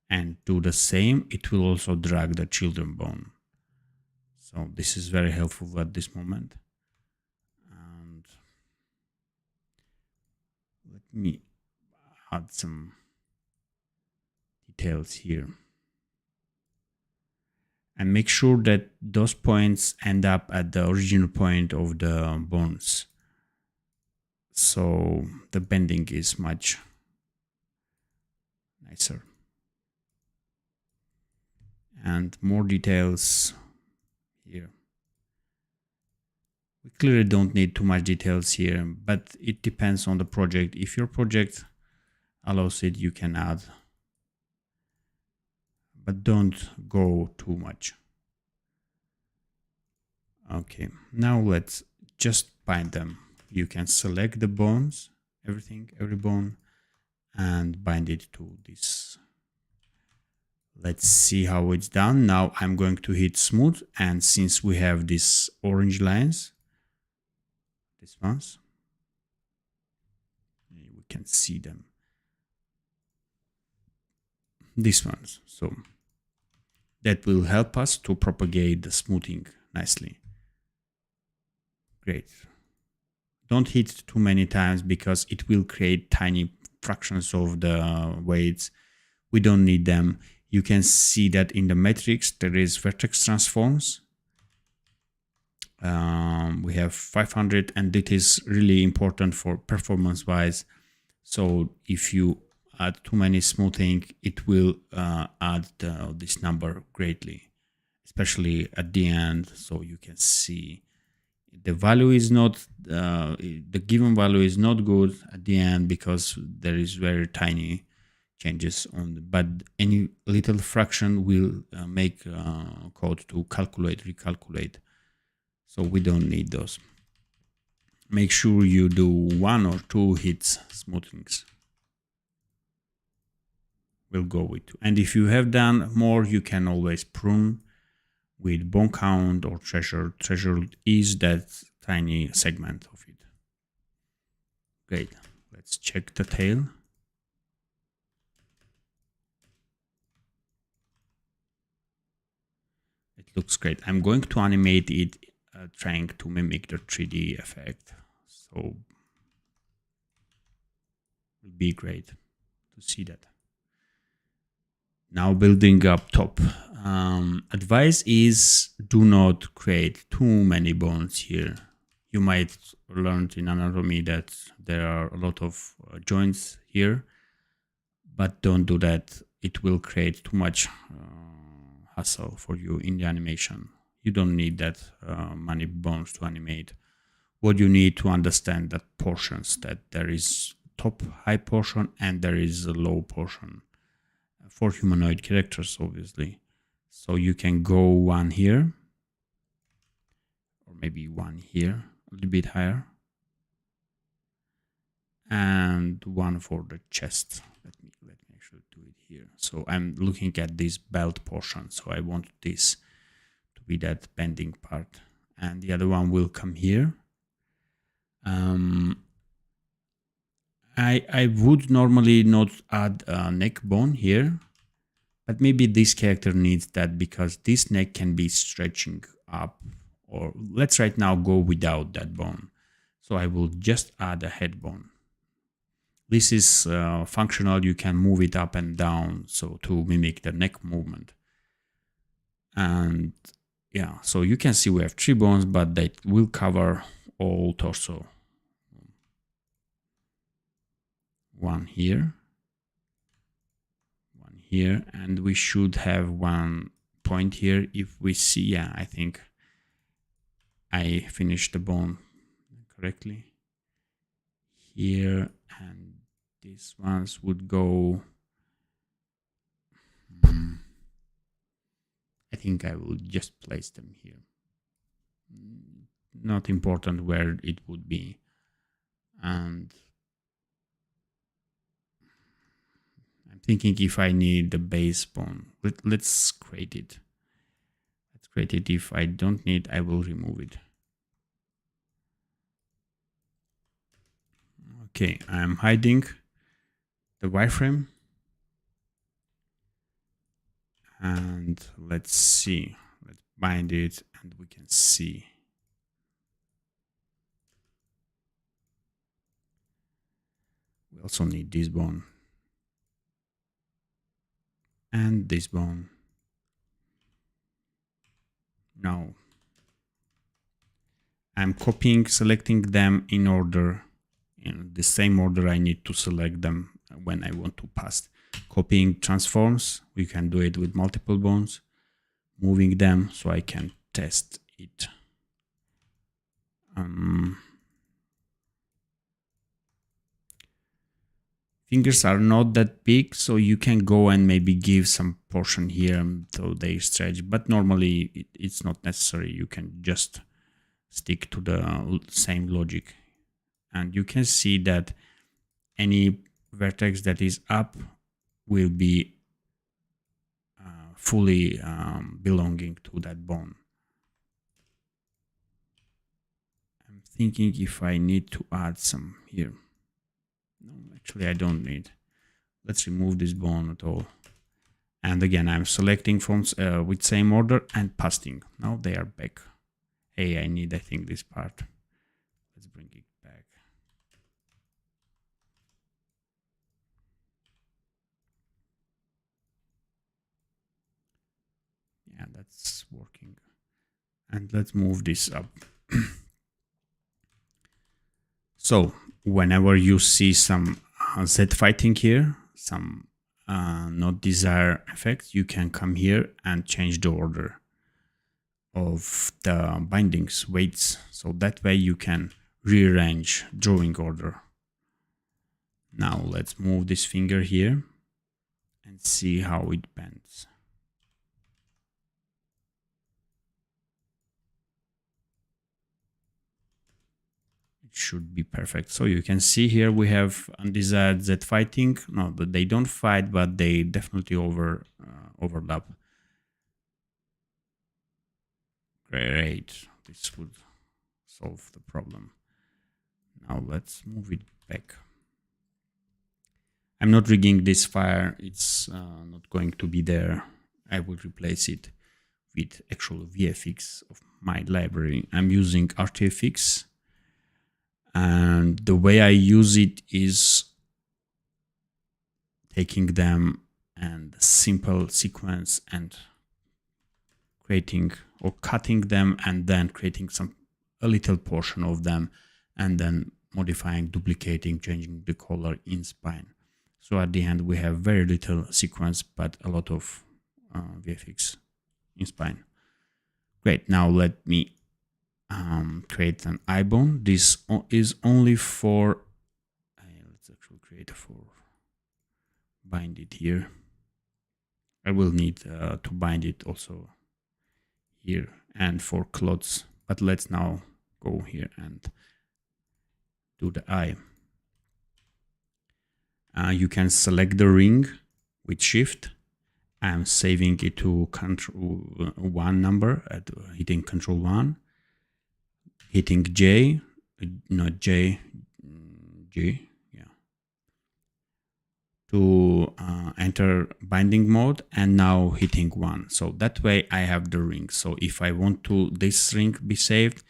and do the same, it will also drag the children bone. So this is very helpful at this moment. And let me add some details here. And make sure that those points end up at the original point of the bones. So the bending is much nicer. And more details here. We clearly don't need too much details here, but it depends on the project. If your project allows it, you can add. But don't go too much. Okay, now let's just bind them. You can select the bones, every bone, and bind it to this. Let's see how it's done. Now I'm going to hit smooth, and since we have these orange lines, these ones, we can see them. These ones. So that will help us to propagate the smoothing nicely. Great. Don't hit too many times because it will create tiny fractions of the weights. We don't need them. You can see that in the matrix there is vertex transforms. We have 500, and it is really important for performance wise. So if you add too many smoothing, it will add this number greatly, especially at the end. So you can see the value is not, the given value is not good at the end because there is very tiny changes on but any little fraction will make code to recalculate. So we don't need those. Make sure you do 1 or 2 hits smoothings. We'll go with 2. And if you have done more, you can always prune with bone count or treasure. Treasure is that tiny segment of it. Great. Let's check the tail. It looks great. I'm going to animate it trying to mimic the 3D effect. So it will be great to see that. Now building up top. Advice is do not create too many bones here. You might learn in anatomy that there are a lot of joints here, but don't do that. It will create too much hassle for you in the animation. You don't need that many bones to animate. What you need to understand that portions, that there is top high portion and there is a low portion for humanoid characters, obviously. So you can go 1 here, or maybe 1 here, a little bit higher, and 1 for the chest. Let me actually do it here. So I'm looking at this belt portion. So I want this to be that bending part. And the other one will come here. I would normally not add a neck bone here, but maybe this character needs that because this neck can be stretching up. Or let's right now go without that bone. So I will just add a head bone. This is functional. You can move it up and down so to mimic the neck movement. And yeah, so you can see we have 3 bones, but they will cover all torso. One here, and we should have one point here. If we see, yeah, I think I finished the bone correctly here, and these ones would go. I think I will just place them here. Not important where it would be. And I'm thinking if I need the base bone, let's create it. Let's create it. If I don't need, I will remove it. Okay, I'm hiding the wireframe. And let's see, let's bind it and we can see. We also need this bone. And this bone. Now, I'm copying, selecting them in order, in the same order I need to select them when I want to pass. Copying transforms, we can do it with multiple bones, moving them so I can test it. Fingers are not that big, so you can go and maybe give some portion here so they stretch, but normally it's not necessary. You can just stick to the same logic. And you can see that any vertex that is up will be fully belonging to that bone. I'm thinking if I need to add some here. No, actually I don't need. Let's remove this bone at all. And again, I'm selecting from with same order and pasting. Now they are back. Hey, I need, I think, this part. Let's bring it back. Yeah, that's working. And let's move this up. So whenever you see some Z fighting here, some not desired effects, you can come here and change the order of the bindings weights. So that way you can rearrange drawing order. Now let's move this finger here and see how it bends. Should be perfect. So you can see here we have undesired Z fighting. No, they don't fight, but they definitely overlap. Great. This would solve the problem. Now let's move it back. I'm not rigging this fire. It's not going to be there. I will replace it with actual VFX of my library. I'm using RTFX. And the way I use it is taking them and simple sequence and creating or cutting them and then creating a little portion of them and then modifying, duplicating, changing the color in spine. So at the end we have very little sequence but a lot of VFX in spine. Great, now let me create an eye bone. This is only for let's actually create a for bind it here. I will need to bind it also here and for clothes, but let's now go here and do the eye. You can select the ring with Shift. I'm saving it to Control 1 number, hitting Control 1, hitting J, not J, G, yeah, to enter binding mode, and now hitting 1. So that way I have the ring. So if I want to this ring be saved,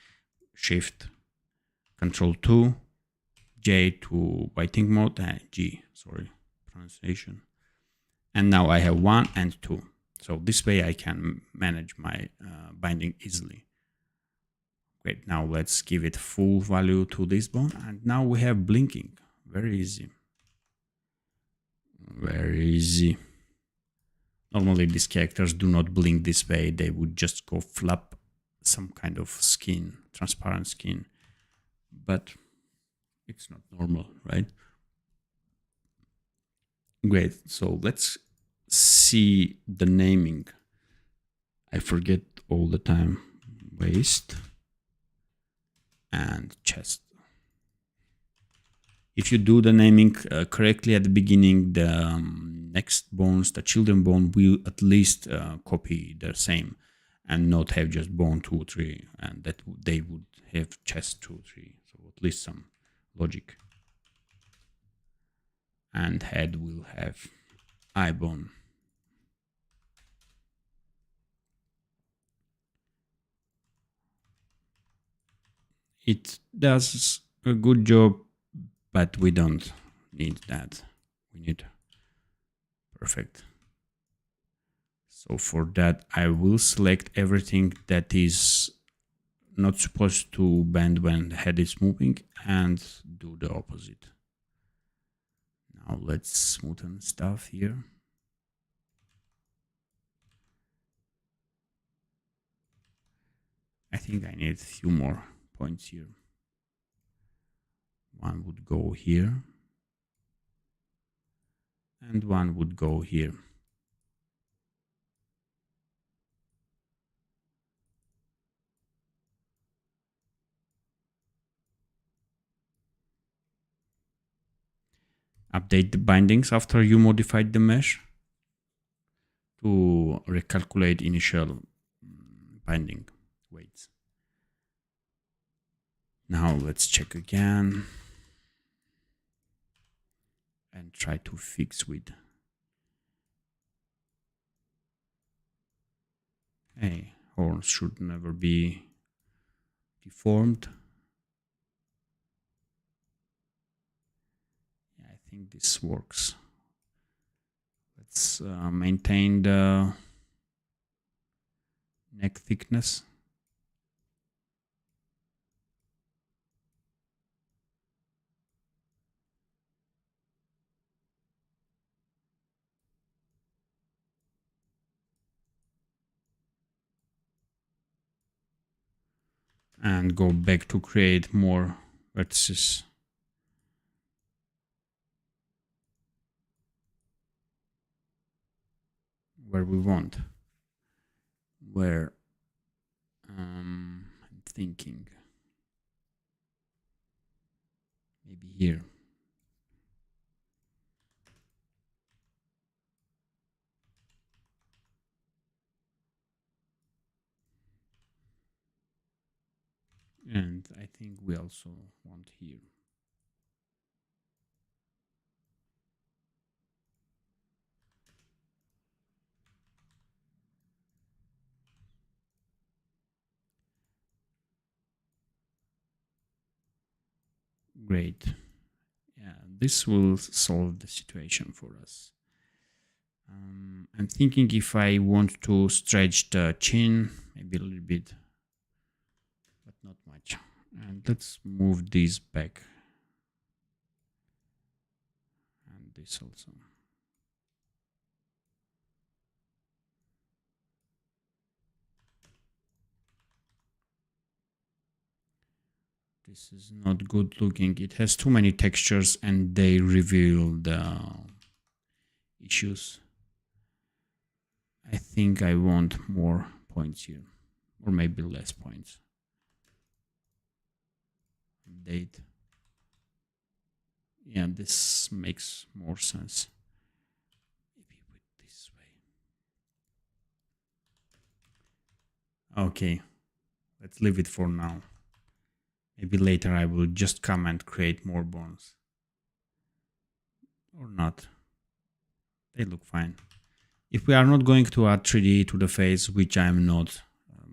Shift, Control 2, J to binding mode, G, sorry, pronunciation. And now I have 1 and 2. So this way I can manage my binding easily. Great, now let's give it full value to this bone. And now we have blinking. Very easy. Very easy. Normally these characters do not blink this way. They would just go flap some kind of skin, transparent skin. But it's not normal, right? Great, so let's see the naming. I forget all the time. Waist and chest. If you do the naming correctly at the beginning, the next bones, the children bone, will at least copy the same and not have just bone 2, 3, and that they would have chest 2, 3. So at least some logic. And head will have eye bone. It does a good job, but we don't need that. We need perfect. So for that, I will select everything that is not supposed to bend when the head is moving and do the opposite. Now let's smoothen stuff here. I think I need a few more points here. One would go here. And one would go here. Update the bindings after you modified the mesh to recalculate initial binding weights. Now let's check again and try to fix with. Hey, horns should never be deformed. Yeah, I think this works. Let's maintain the neck thickness. And go back to create more vertices. Where we want. Where I'm thinking maybe here. And I think we also want here. Great. Yeah, this will solve the situation for us. I'm thinking if I want to stretch the chin, maybe a little bit, but not much. And let's move this back. And this also. This is not good looking. It has too many textures and they reveal the issues. I think I want more points here, or maybe less points. Date. Yeah, this makes more sense. Maybe Okay, let's leave it for now. Maybe later I will just come and create more bones. Or not. They look fine. If we are not going to add 3D to the face, which I'm not,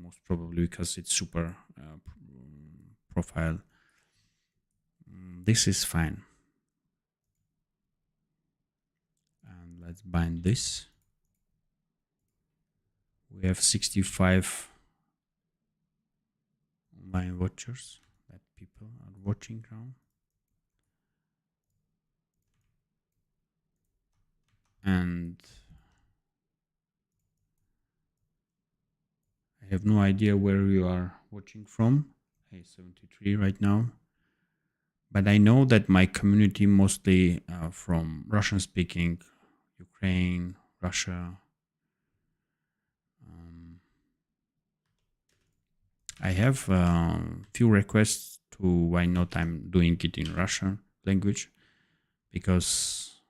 most probably because it's super profile, this is fine. And let's bind this. We have 65 online watchers that people are watching now. And I have no idea where you are watching from. Hey, 73 right now. But I know that my community mostly from Russian speaking, Ukraine, Russia. I have few requests to why not I'm doing it in Russian language, because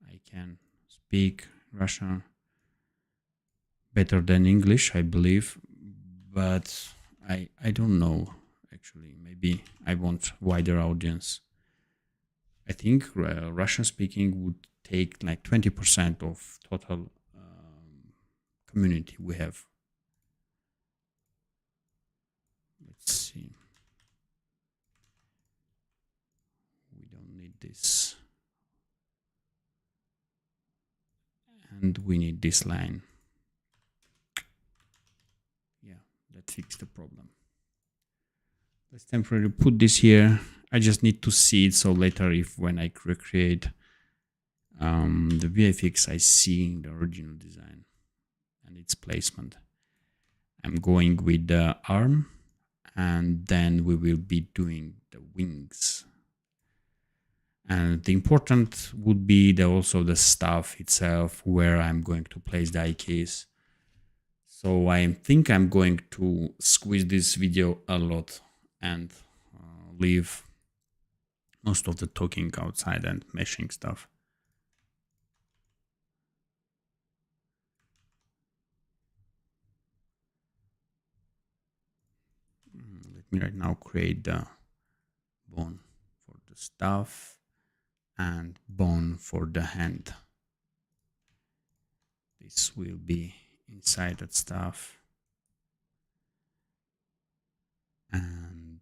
I can speak Russian better than English, I believe, but I don't know actually. Maybe I want wider audience. I think Russian speaking would take like 20% of total community we have. Let's see. We don't need this. And we need this line. Yeah, that fixed the problem. Let's temporarily put this here. I just need to see it, so later if when I recreate the VFX, I see the original design and its placement. I'm going with the arm, and then we will be doing the wings. And the important would be also the staff itself, where I'm going to place the eye keys. So I think I'm going to squeeze this video a lot and leave most of the talking outside and meshing stuff. Let me right now create the bone for the staff and bone for the hand. This will be inside that staff. And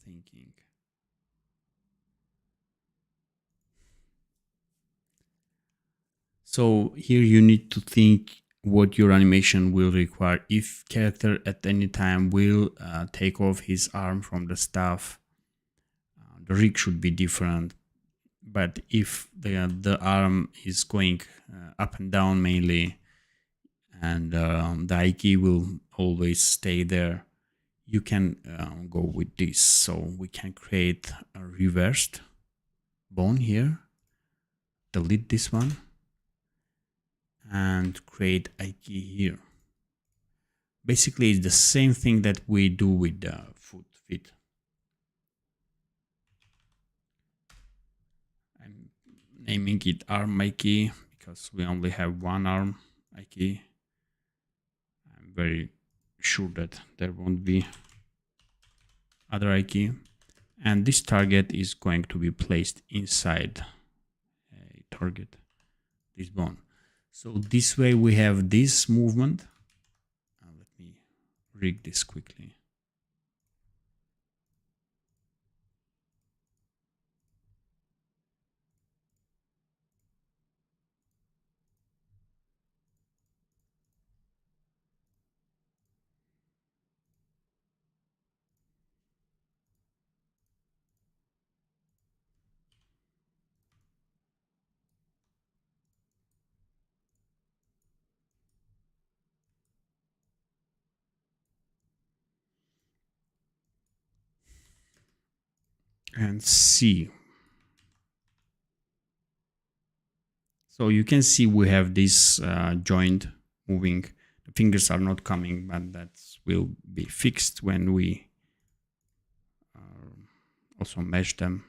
thinking. So here you need to think what your animation will require. If character at any time will take off his arm from the staff, the rig should be different. But if the arm is going up and down mainly, and the eye key will always stay there, you can go with this. So we can create a reversed bone here, delete this one, and create eye key here. Basically, it's the same thing that we do with the foot fit. I'm naming it arm eye key because we only have one arm eye key. I'm very sure that there won't be other eye key. And this target is going to be placed inside a target, this bone. So this way we have this movement. Let me rig this quickly. And see. So you can see we have this joint moving. The fingers are not coming, but that will be fixed when we also mesh them.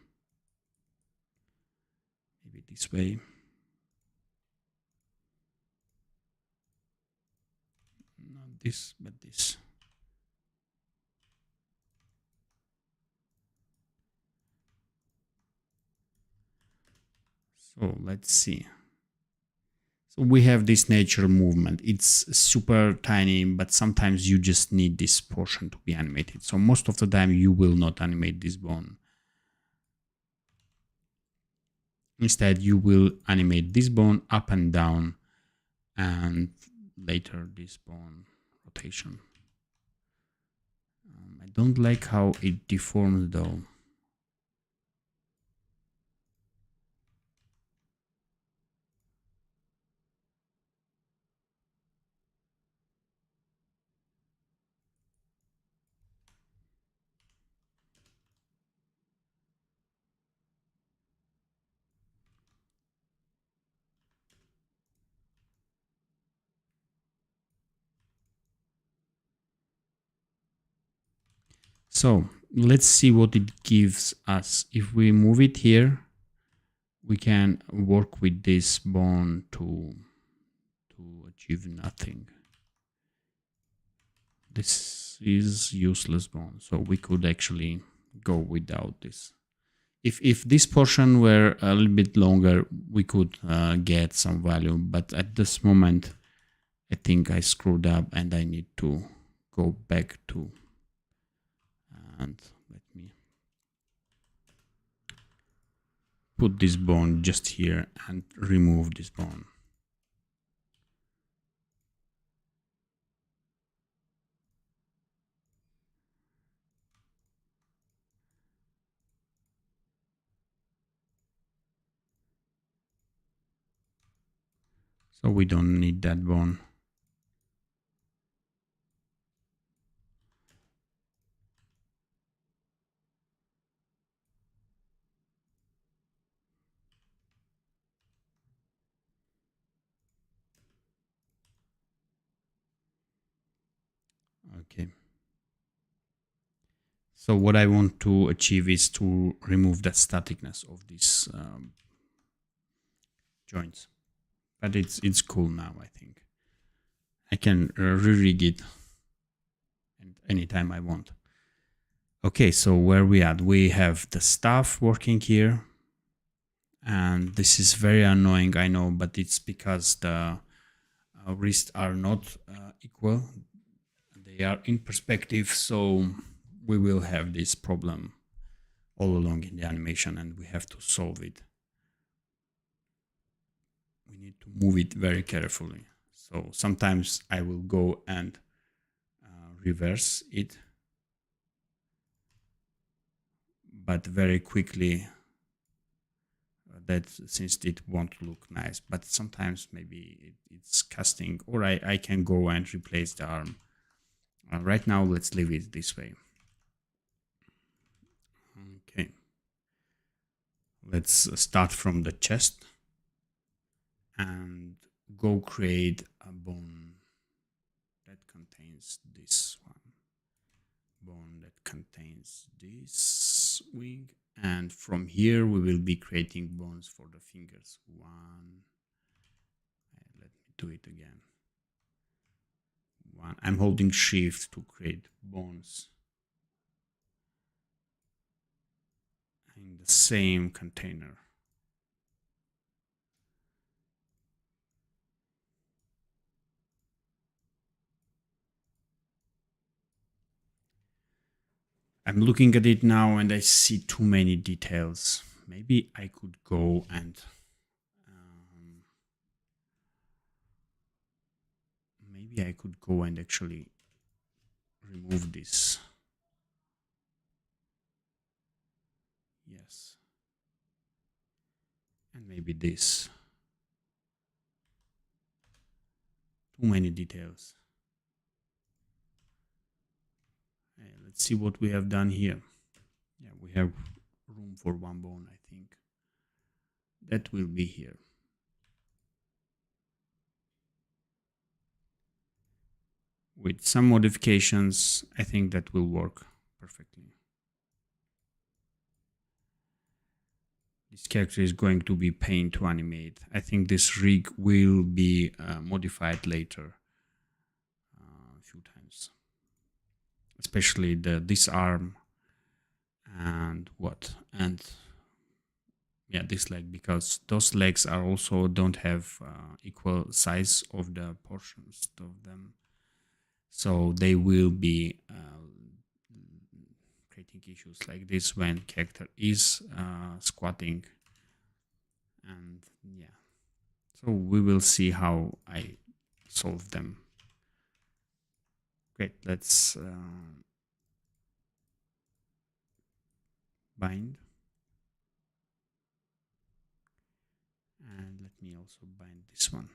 Maybe this way. Not this, but this. So let's see. So we have this nature movement. It's super tiny, but sometimes you just need this portion to be animated. So most of the time you will not animate this bone. Instead, you will animate this bone up and down, and later this bone rotation. I don't like how it deforms though. So let's see what it gives us. If we move it here, we can work with this bone to achieve nothing. This is useless bone, so we could actually go without this. If this portion were a little bit longer, we could get some value, but at this moment, I think I screwed up and I need to go back to, and let me put this bone just here and remove this bone. So we don't need that bone. Okay. So what I want to achieve is to remove the staticness of these joints. But it's cool now, I think. I can re-rig it anytime I want. Okay, so where we at? We have the staff working here. And this is very annoying, I know, but it's because the wrists are not equal. They are in perspective, so we will have this problem all along in the animation and we have to solve it. We need to move it very carefully. So sometimes I will go and reverse it, but very quickly that since it won't look nice, but sometimes maybe it's casting, or I can go and replace the arm. Right now, let's leave it this way. Okay. Let's start from the chest and go create a bone that contains this one. Bone that contains this wing. And from here, we will be creating bones for the fingers. One. Let me do it again. One. I'm holding shift to create bones in the same container. I'm looking at it now and I see too many details. Maybe I could go and actually remove this. Yes. And maybe this. Too many details. Let's see what we have done here. Yeah, we have room for one bone, I think. That will be here. With some modifications, I think that will work perfectly. This character is going to be pain to animate. I think this rig will be modified later, a few especially this arm and yeah, this leg, because those legs are also don't have equal size of the portions of them, so they will be creating issues like this when character is squatting. And yeah, so we will see how I solve them. Great, let's bind, and let me also bind this one.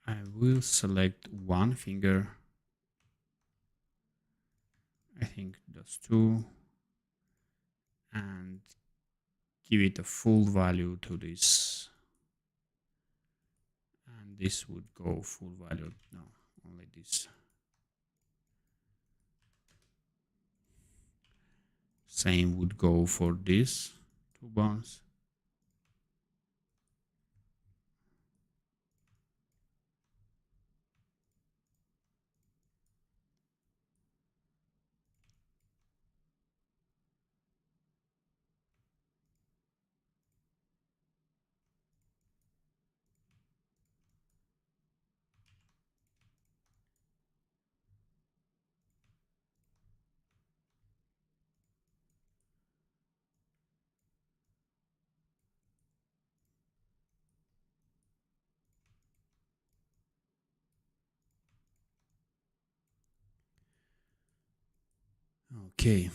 I will select one finger, I think those two, and give it a full value to this. And this would go full value, no, only this. Same would go for these two bones. Okay.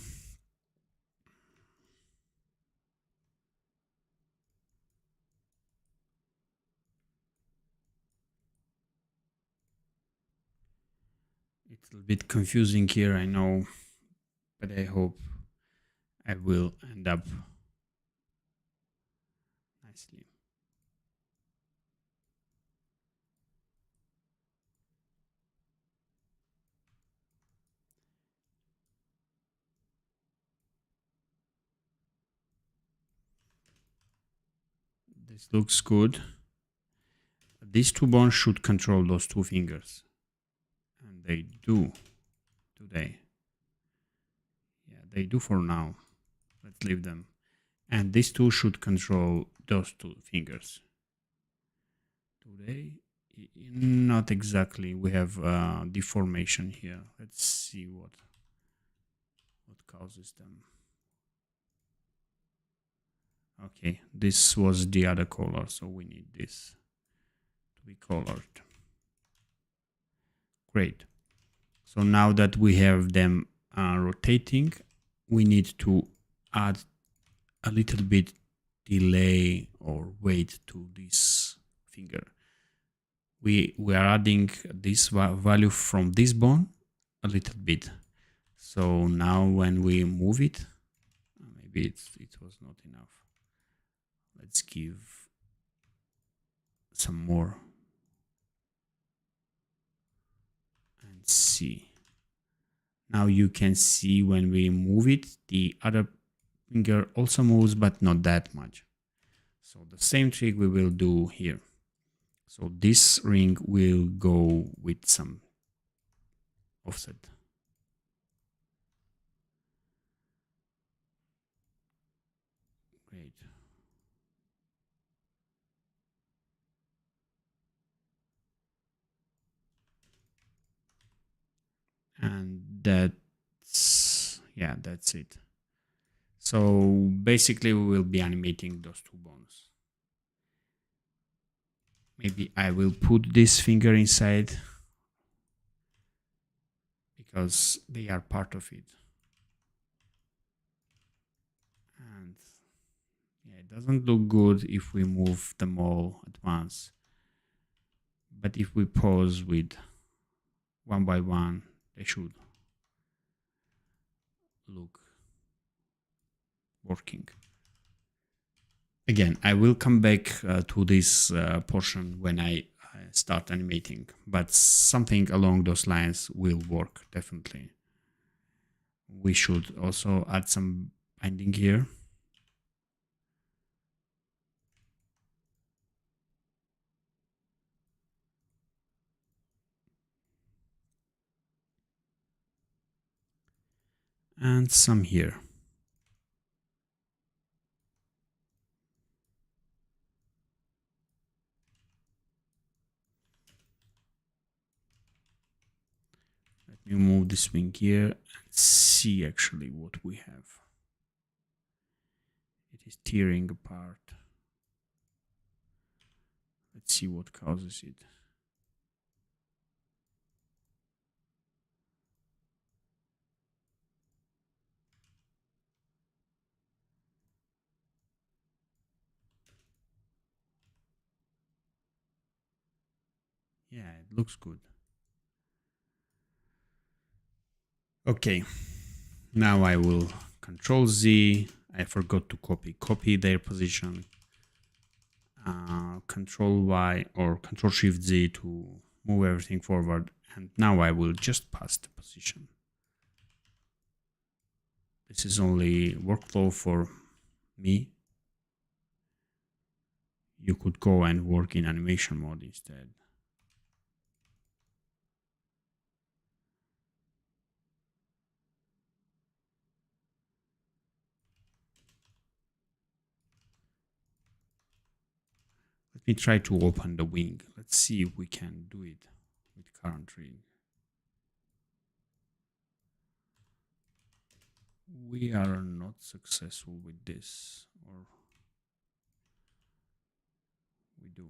It's a bit confusing here, I know, but I hope I will end up nicely. This looks good. These two bones should control those two fingers. And they do today. Yeah, they do for now. Let's leave them. And these two should control those two fingers. Today, not exactly. We have deformation here. Let's see what causes them. Okay, this was the other color, so we need this to be colored. Great. So now that we have them rotating, we need to add a little bit delay or weight to this finger. We are adding this value from this bone a little bit. So now when we move it, maybe it was not enough. Let's give some more and see. Now you can see when we move it, the other finger also moves, but not that much. So the same trick we will do here. So this ring will go with some offset. Great. And that's it. So basically we will be animating those two bones. Maybe I will put this finger inside because they are part of it. And yeah, it doesn't look good if we move them all at once. But if we pause with one by one, they should look working. Again, I will come back to this portion when I start animating, but something along those lines will work definitely. We should also add some binding here. And some here. Let me move this wing here and see actually what we have. It is tearing apart. Let's see what causes it. Yeah, it looks good. Okay, now I will Control Z. I forgot to copy their position. Control Y or Control Shift Z to move everything forward. And now I will just pass the position. This is only workflow for me. You could go and work in animation mode instead. Let me try to open the wing. Let's see if we can do it with current rig. We are not successful with this, or we do.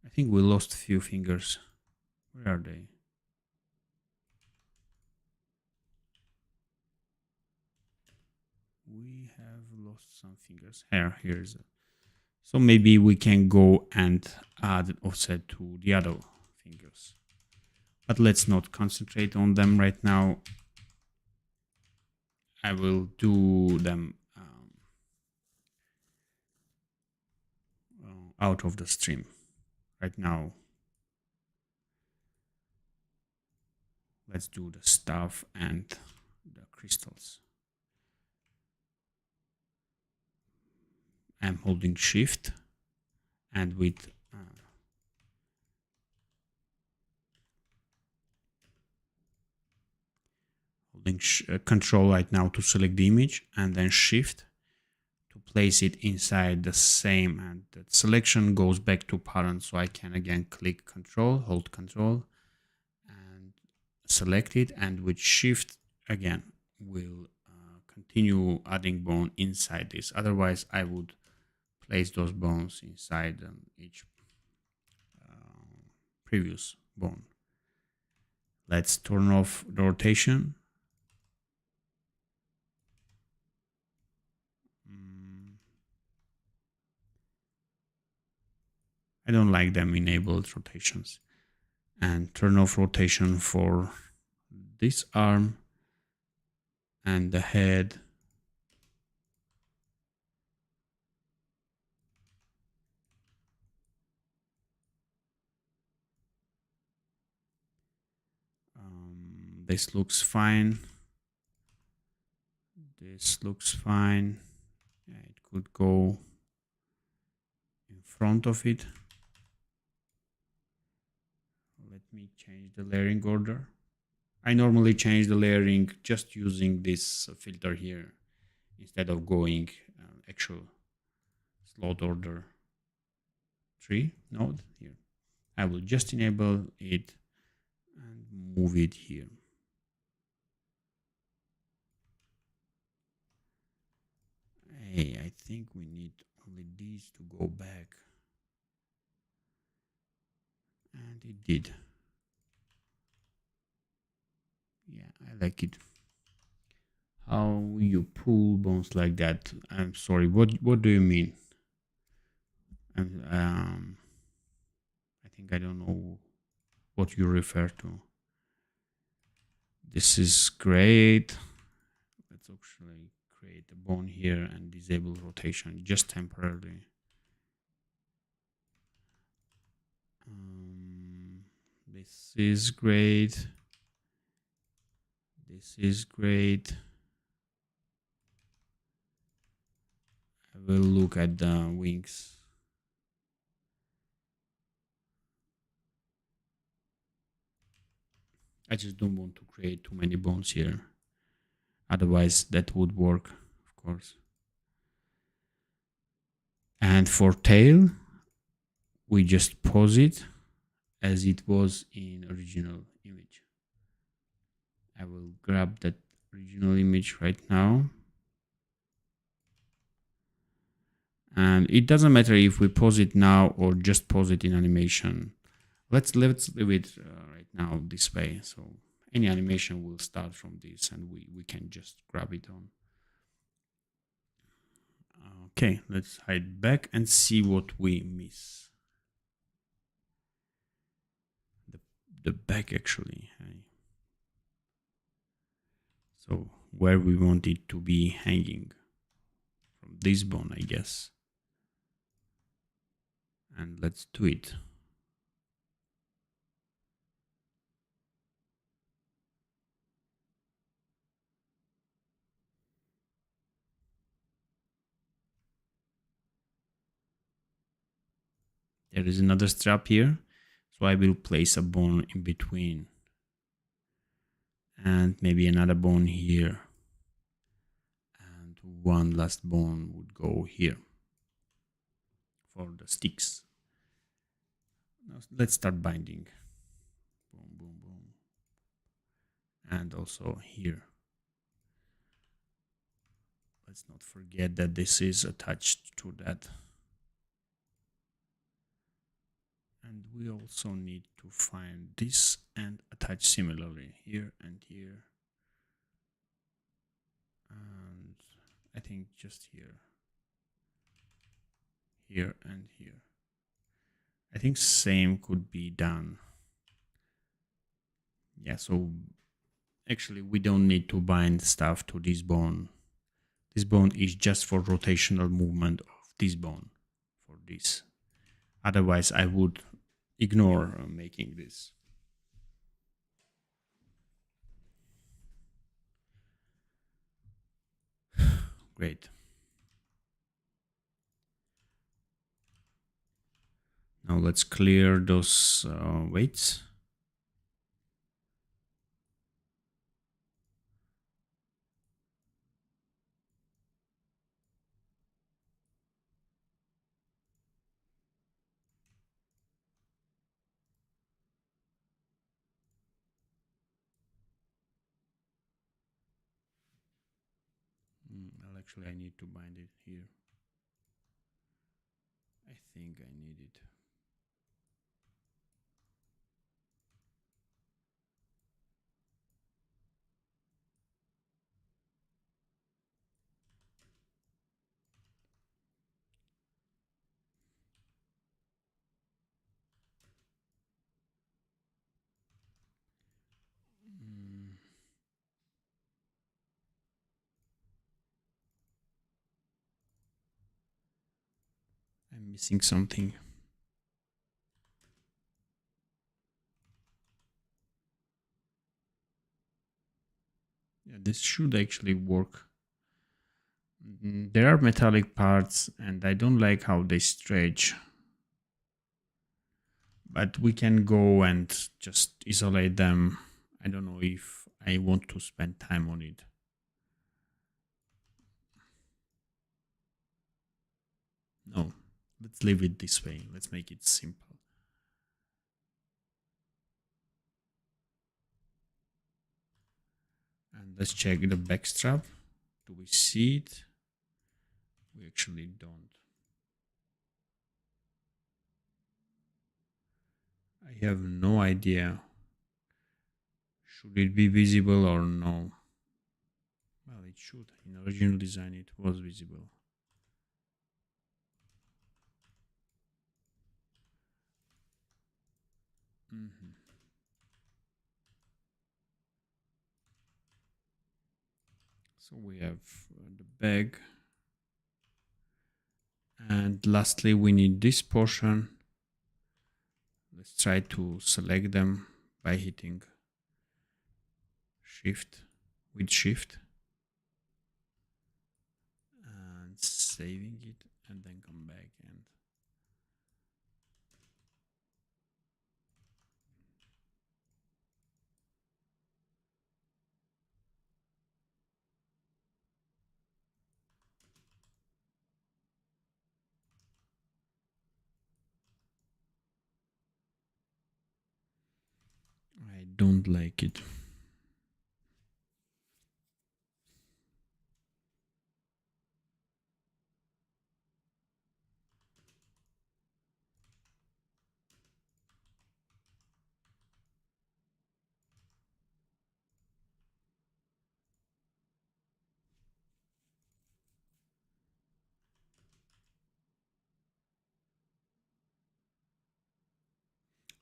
I think we lost a few fingers. Where are they? We have lost some fingers. Here's it. So maybe we can go and add an offset to the other fingers. But let's not concentrate on them right now. I will do them out of the stream right now. Let's do the stuff and the crystals. I'm holding Shift and with holding Control right now to select the image, and then Shift to place it inside the same, and the selection goes back to parent. So I can again click Control, hold Control and select it, and with Shift again will continue adding bone inside this. Otherwise I would place those bones inside each previous bone. Let's turn off the rotation. I don't like them enabled rotations. And turn off rotation for this arm and the head. This looks fine. This looks fine. Yeah, it could go in front of it. Let me change the layering order. I normally change the layering just using this filter here instead of going actual slot order 3 node here. I will just enable it and move it here. Hey, I think we need only these to go back. And it did. Yeah, I like it. How you pull bones like that? I'm sorry, what do you mean? I think I don't know what you refer to. This is great. Let's actually create a bone here and disable rotation just temporarily. This is great. This is great. will look at the wings. I just don't want to create too many bones here. Otherwise that would work, of course. And for tail, we just pose it as it was in original image. I will grab that original image right now. And it doesn't matter if we pause it now or just pause it in animation. Let's leave it right now this way. So any animation will start from this and we can just grab it on. Okay, let's hide back and see what we miss. The back actually. So where we want it to be hanging. From this bone, I guess. And let's do it. There is another strap here, so I will place a bone in between. And maybe another bone here. And one last bone would go here for the sticks. Now let's start binding. Boom, boom, boom. And also here. Let's not forget that this is attached to that. And we also need to find this and attach similarly here and here. And I think just here. Here and here. I think same could be done. Yeah, so actually we don't need to bind stuff to this bone. This bone is just for rotational movement of this bone for this. Otherwise I would ignore making this. Great. Now let's clear those weights. Well, actually I need to bind it here. I think I need it. I'm missing something. Yeah, this should actually work. There are metallic parts and I don't like how they stretch. But we can go and just isolate them. I don't know if I want to spend time on it. No, let's leave it this way. Let's make it simple. And let's check the back strap. Do we see it? We actually don't. I have no idea. Should it be visible or no? Well, it should. In original design, it was visible. So we have the bag. And lastly, we need this portion. Let's try to select them by hitting Shift with Shift. And saving it and then come back and I don't like it.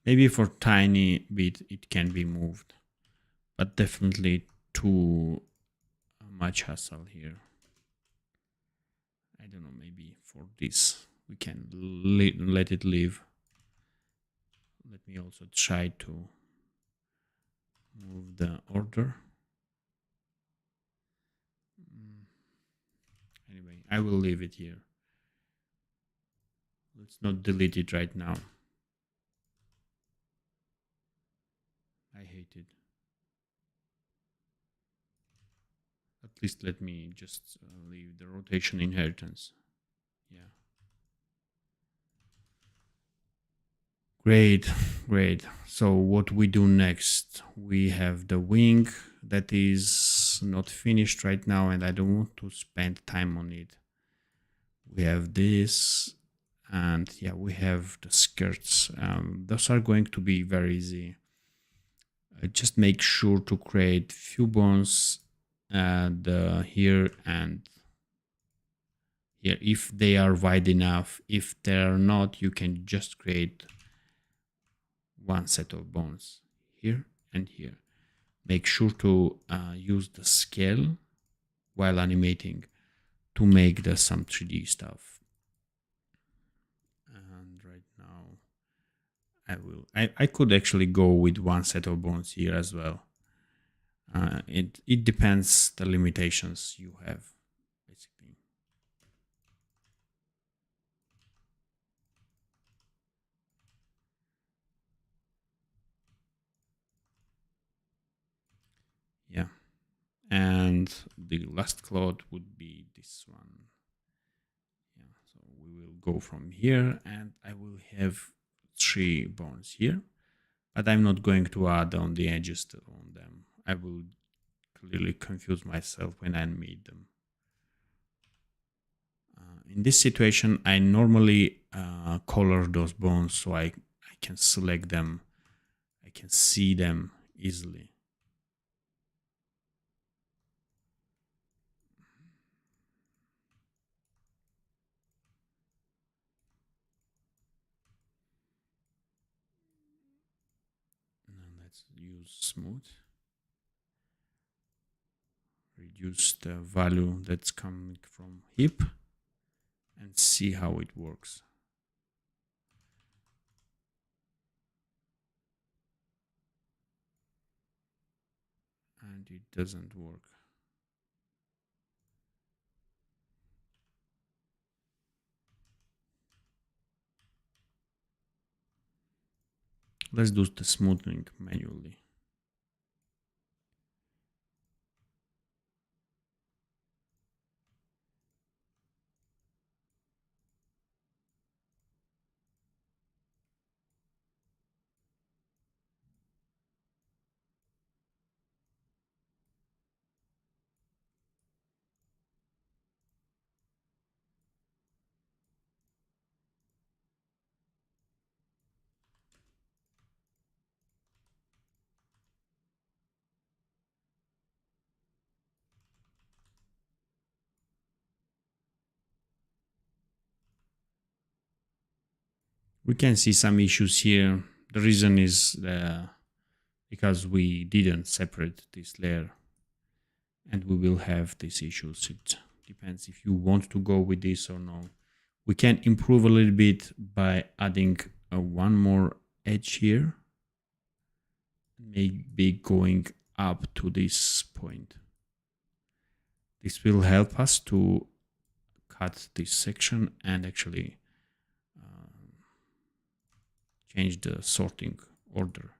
Maybe for tiny bit it can be moved, but definitely too much hassle here. I don't know, maybe for this we can let it live. Let me also try to move the order. Anyway, I will leave it here. Let's not delete it right now. I hate it. At least let me just leave the rotation inheritance. Yeah. Great, great. So what we do next? We have the wing that is not finished right now and I don't want to spend time on it. We have this and yeah, we have the skirts. Those are going to be very easy. Just make sure to create few bones here and here if they are wide enough. If they are not, you can just create one set of bones here and here. Make sure to use the scale while animating to make some 3D stuff. And right now I could actually go with one set of bones here as well. It depends the limitations you have, basically. Yeah, and the last cloud would be this one. Yeah, so we will go from here, and I will have 3 bones here, but I'm not going to add on the edges on them. I will clearly confuse myself when I animate them. In this situation, I normally color those bones so I can select them. I can see them easily. Now let's use smooth. Reduce the value that's coming from hip and see how it works. And it doesn't work. Let's do the smoothing manually. We can see some issues here. The reason is because we didn't separate this layer, and we will have these issues. It depends if you want to go with this or no. We can improve a little bit by adding one more edge here, maybe going up to this point. This will help us to cut this section and actually change the sorting order.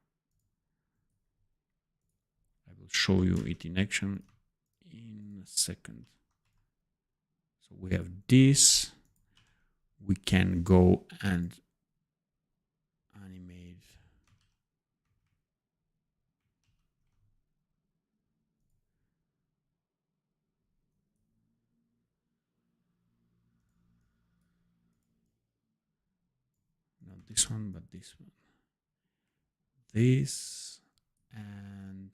I will show you it in action in a second. So we have this. We can go and animate. Not this one, but this one. This, and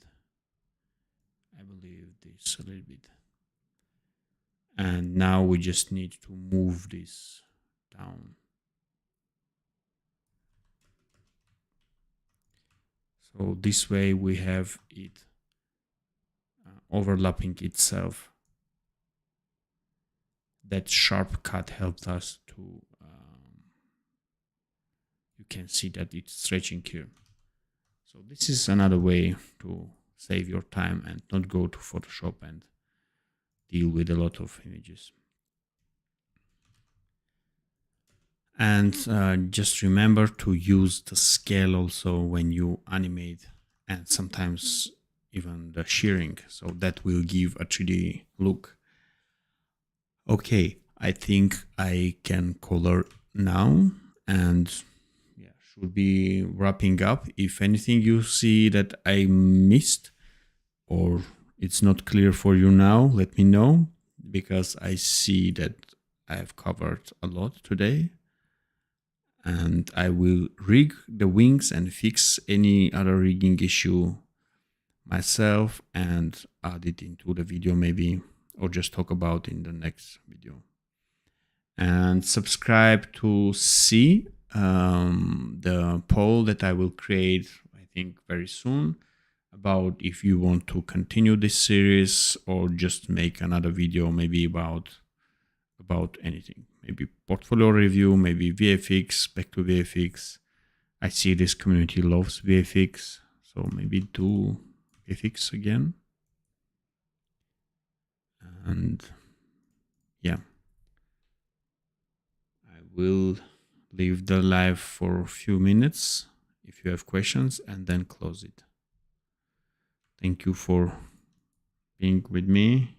I believe this a little bit. And now we just need to move this down. So this way we have it overlapping itself. That sharp cut helped us to, you can see that it's stretching here. So this is another way to save your time and not go to Photoshop and deal with a lot of images. And just remember to use the scale also when you animate, and sometimes even the shearing, so that will give a 3D look. Okay, I think I can color now, and yeah, should be wrapping up. If anything you see that I missed or it's not clear for you now, let me know, because I see that I've covered a lot today. And I will rig the wings and fix any other rigging issue myself and add it into the video maybe, or just talk about in the next video. And subscribe to see the poll that I will create, I think, very soon, about if you want to continue this series or just make another video maybe about anything. Maybe portfolio review, maybe VFX, back to VFX. I see this community loves VFX, so maybe do VFX again. And yeah, I will leave the live for a few minutes if you have questions and then close it. Thank you for being with me.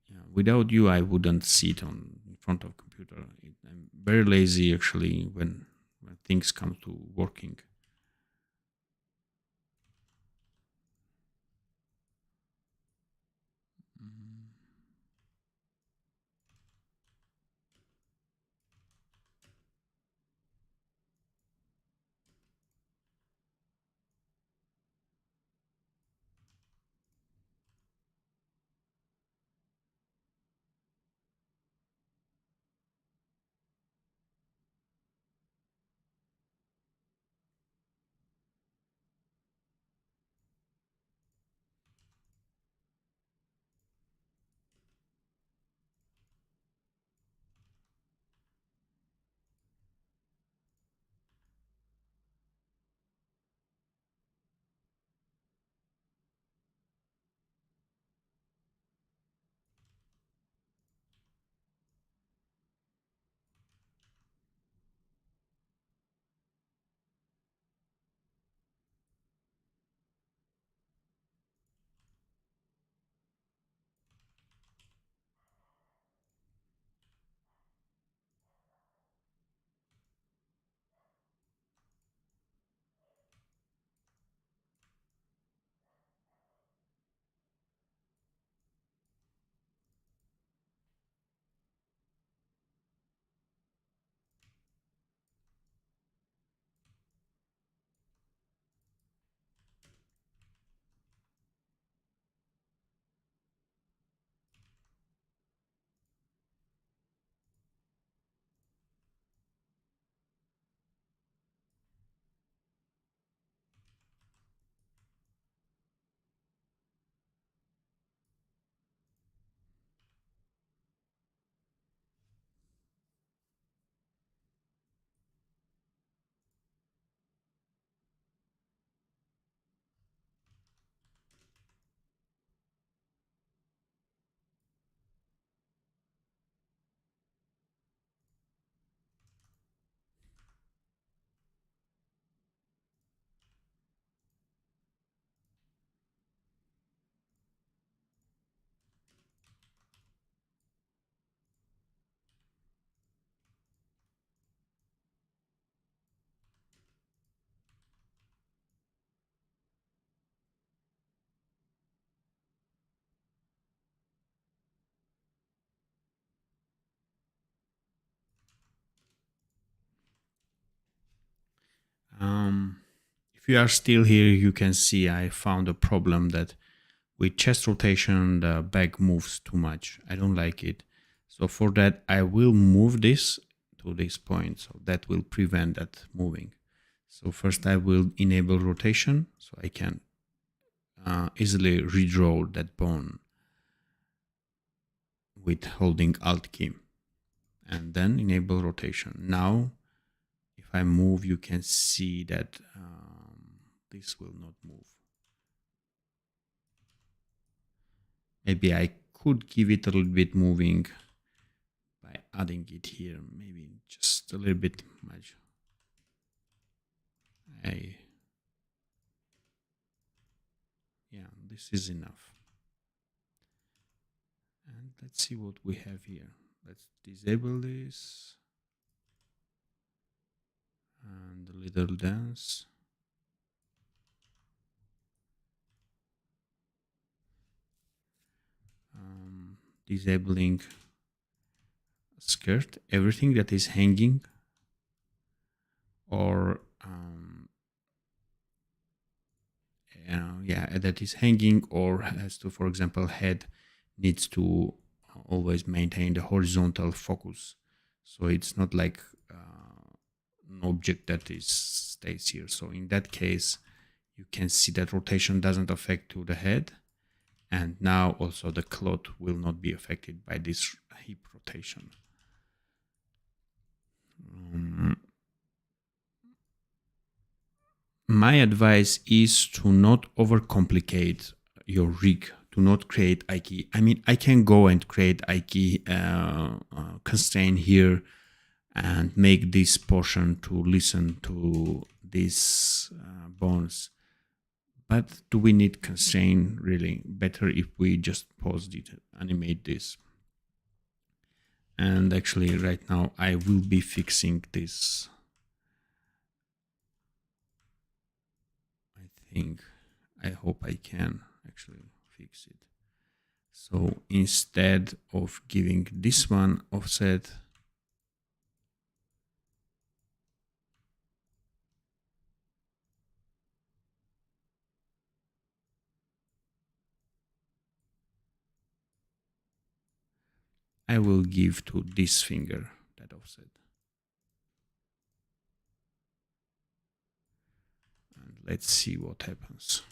Yeah, without you, I wouldn't sit in front of computer. I'm very lazy actually when things come to working. if you are still here, you can see I found a problem that with chest rotation, the bag moves too much. I don't like it. So for that, I will move this to this point. So that will prevent that moving. So first I will enable rotation so I can easily redraw that bone with holding Alt key. And then enable rotation. Now, if I move, you can see that this will not move. Maybe I could give it a little bit moving by adding it here, maybe just a little bit much. Yeah, this is enough. And let's see what we have here. Let's disable this and a little dance. Disabling skirt, everything that is hanging or yeah, that is hanging or has to, for example, head needs to always maintain the horizontal focus, so it's not like an object that is stays here. So in that case, you can see that rotation doesn't affect to the head, and now also the cloth will not be affected by this hip rotation. My advice is to not overcomplicate your rig, to not create IKEA. I mean, I can go and create IKEA constraint here and make this portion to listen to these bones. But do we need constraint really? Better if we just pause it, animate this. And actually right now I will be fixing this. I hope I can actually fix it. So instead of giving this one offset, I will give to this finger that offset. And let's see what happens.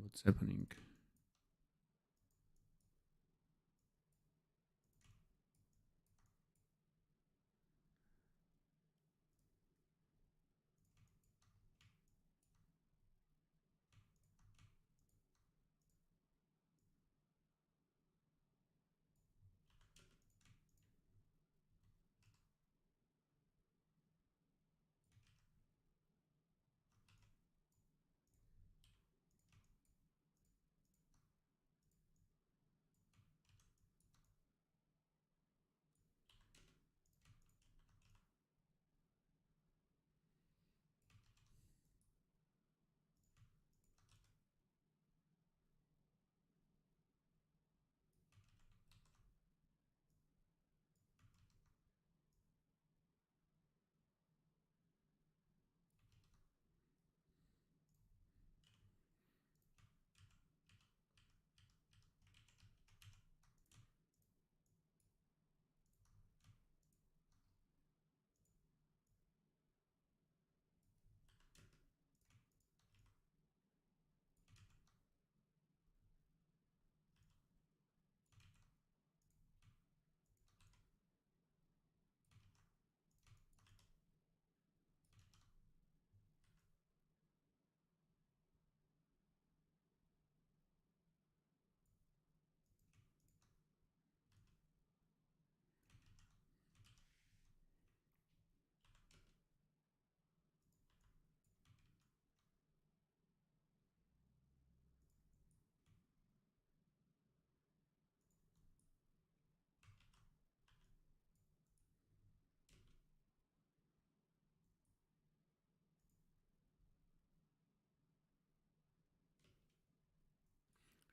What's happening?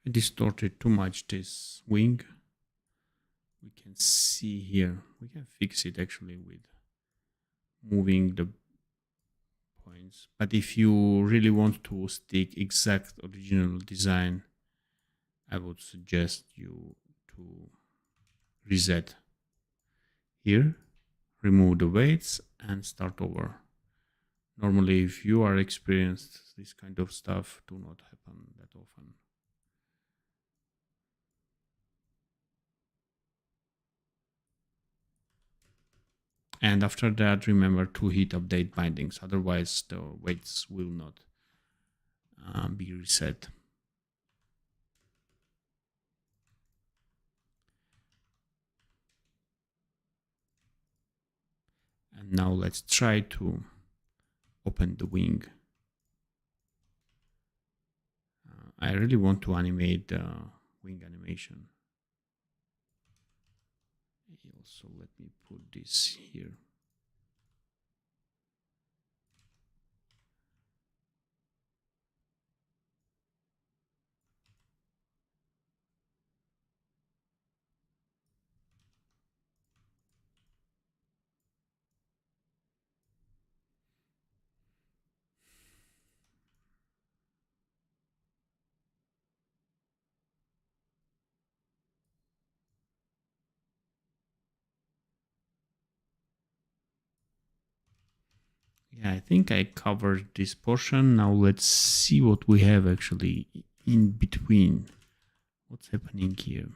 I distorted too much this wing. We can see here, we can fix it actually with moving the points. But if you really want to stick exact original design, I would suggest you to reset here, remove the weights and start over. Normally, if you are experienced, this kind of stuff do not happen that often. And after that, remember to hit update bindings, otherwise the weights will not be reset. And now let's try to open the wing. I really want to animate the wing animation. Also, let me put this here. Yeah, I think I covered this portion. Now let's see what we have actually in between. What's happening here?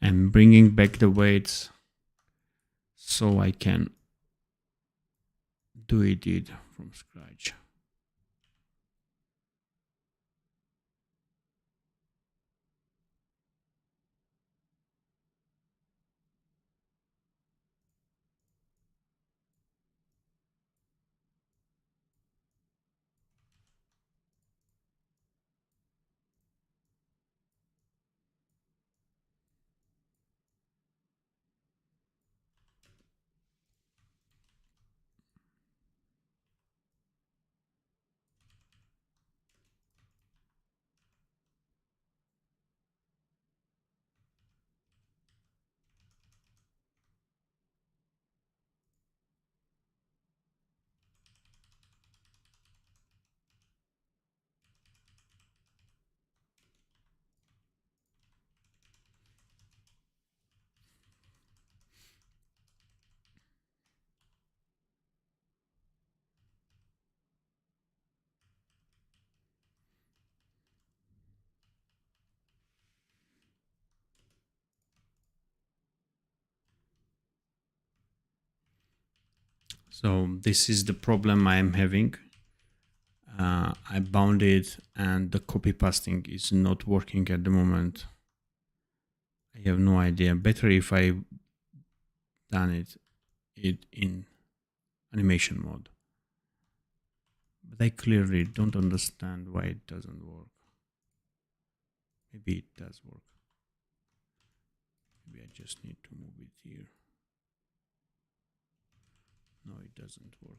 I'm bringing back the weights so I can do it from scratch. So this is the problem I'm having. I bound it and the copy pasting is not working at the moment. I have no idea. Better if I done it in animation mode. But I clearly don't understand why it doesn't work. Maybe it does work. Maybe I just need to move it here. No, it doesn't work.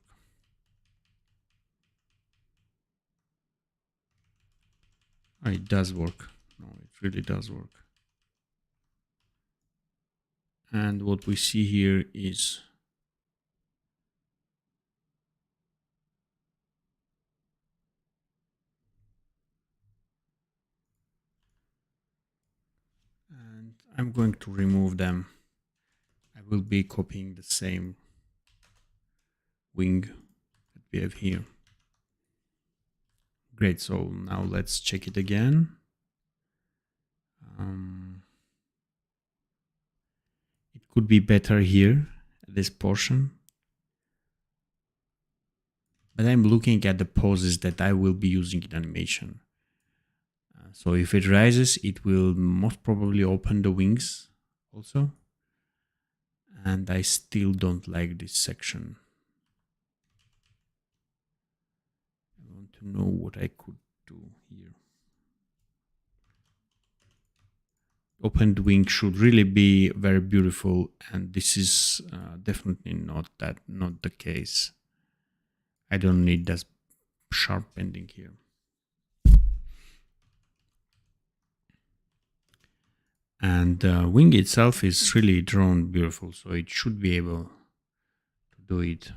Oh, it does work. No, it really does work. And what we see here is and I'm going to remove them. I will be copying the same wing that we have here. Great, so now let's check it again. It could be better here this portion. But I'm looking at the poses that I will be using in animation. So if it rises, it will most probably open the wings also. And I still don't like this section. I want to know what I could do here. Opened wing should really be very beautiful, and this is definitely not the case. I don't need that sharp ending here. And the wing itself is really drawn beautiful, so it should be able to do it.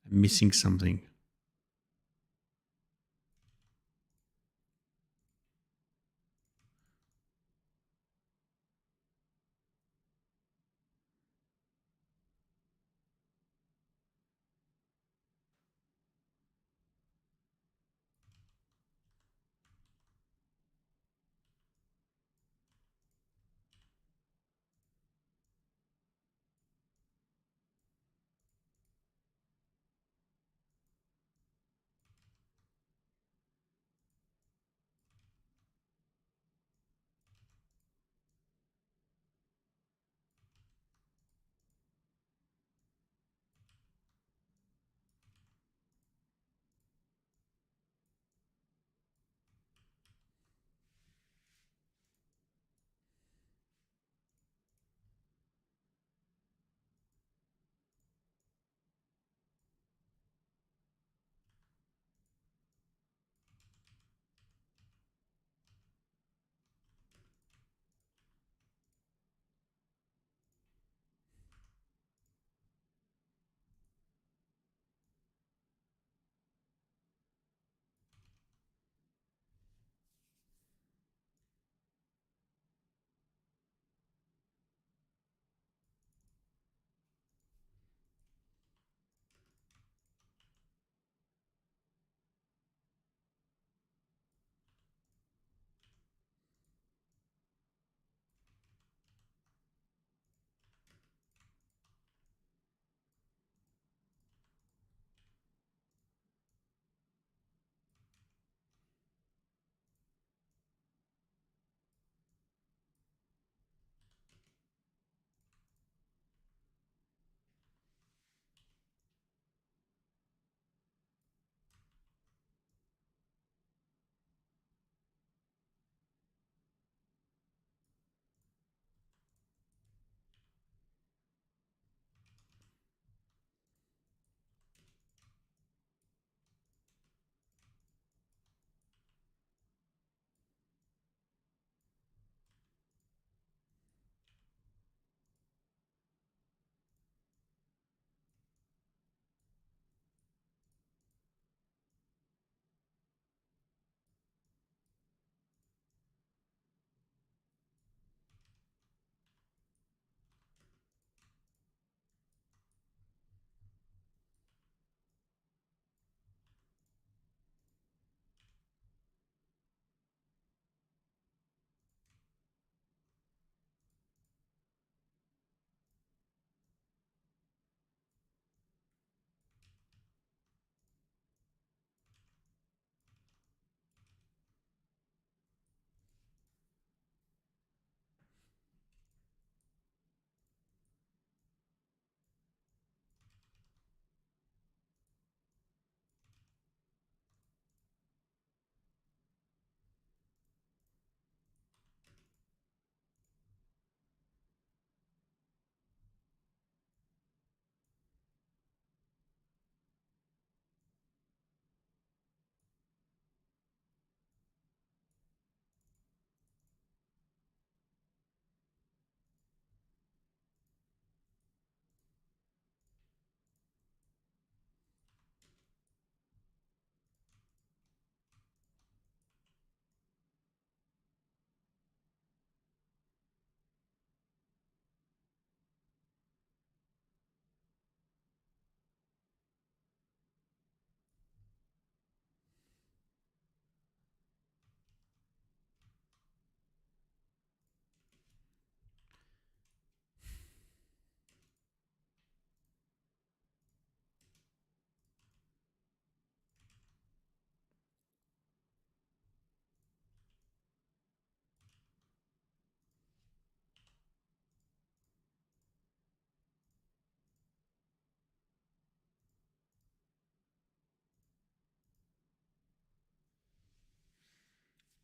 I'm missing something.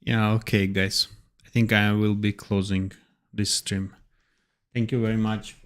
Yeah, okay, guys. I think I will be closing this stream. Thank you very much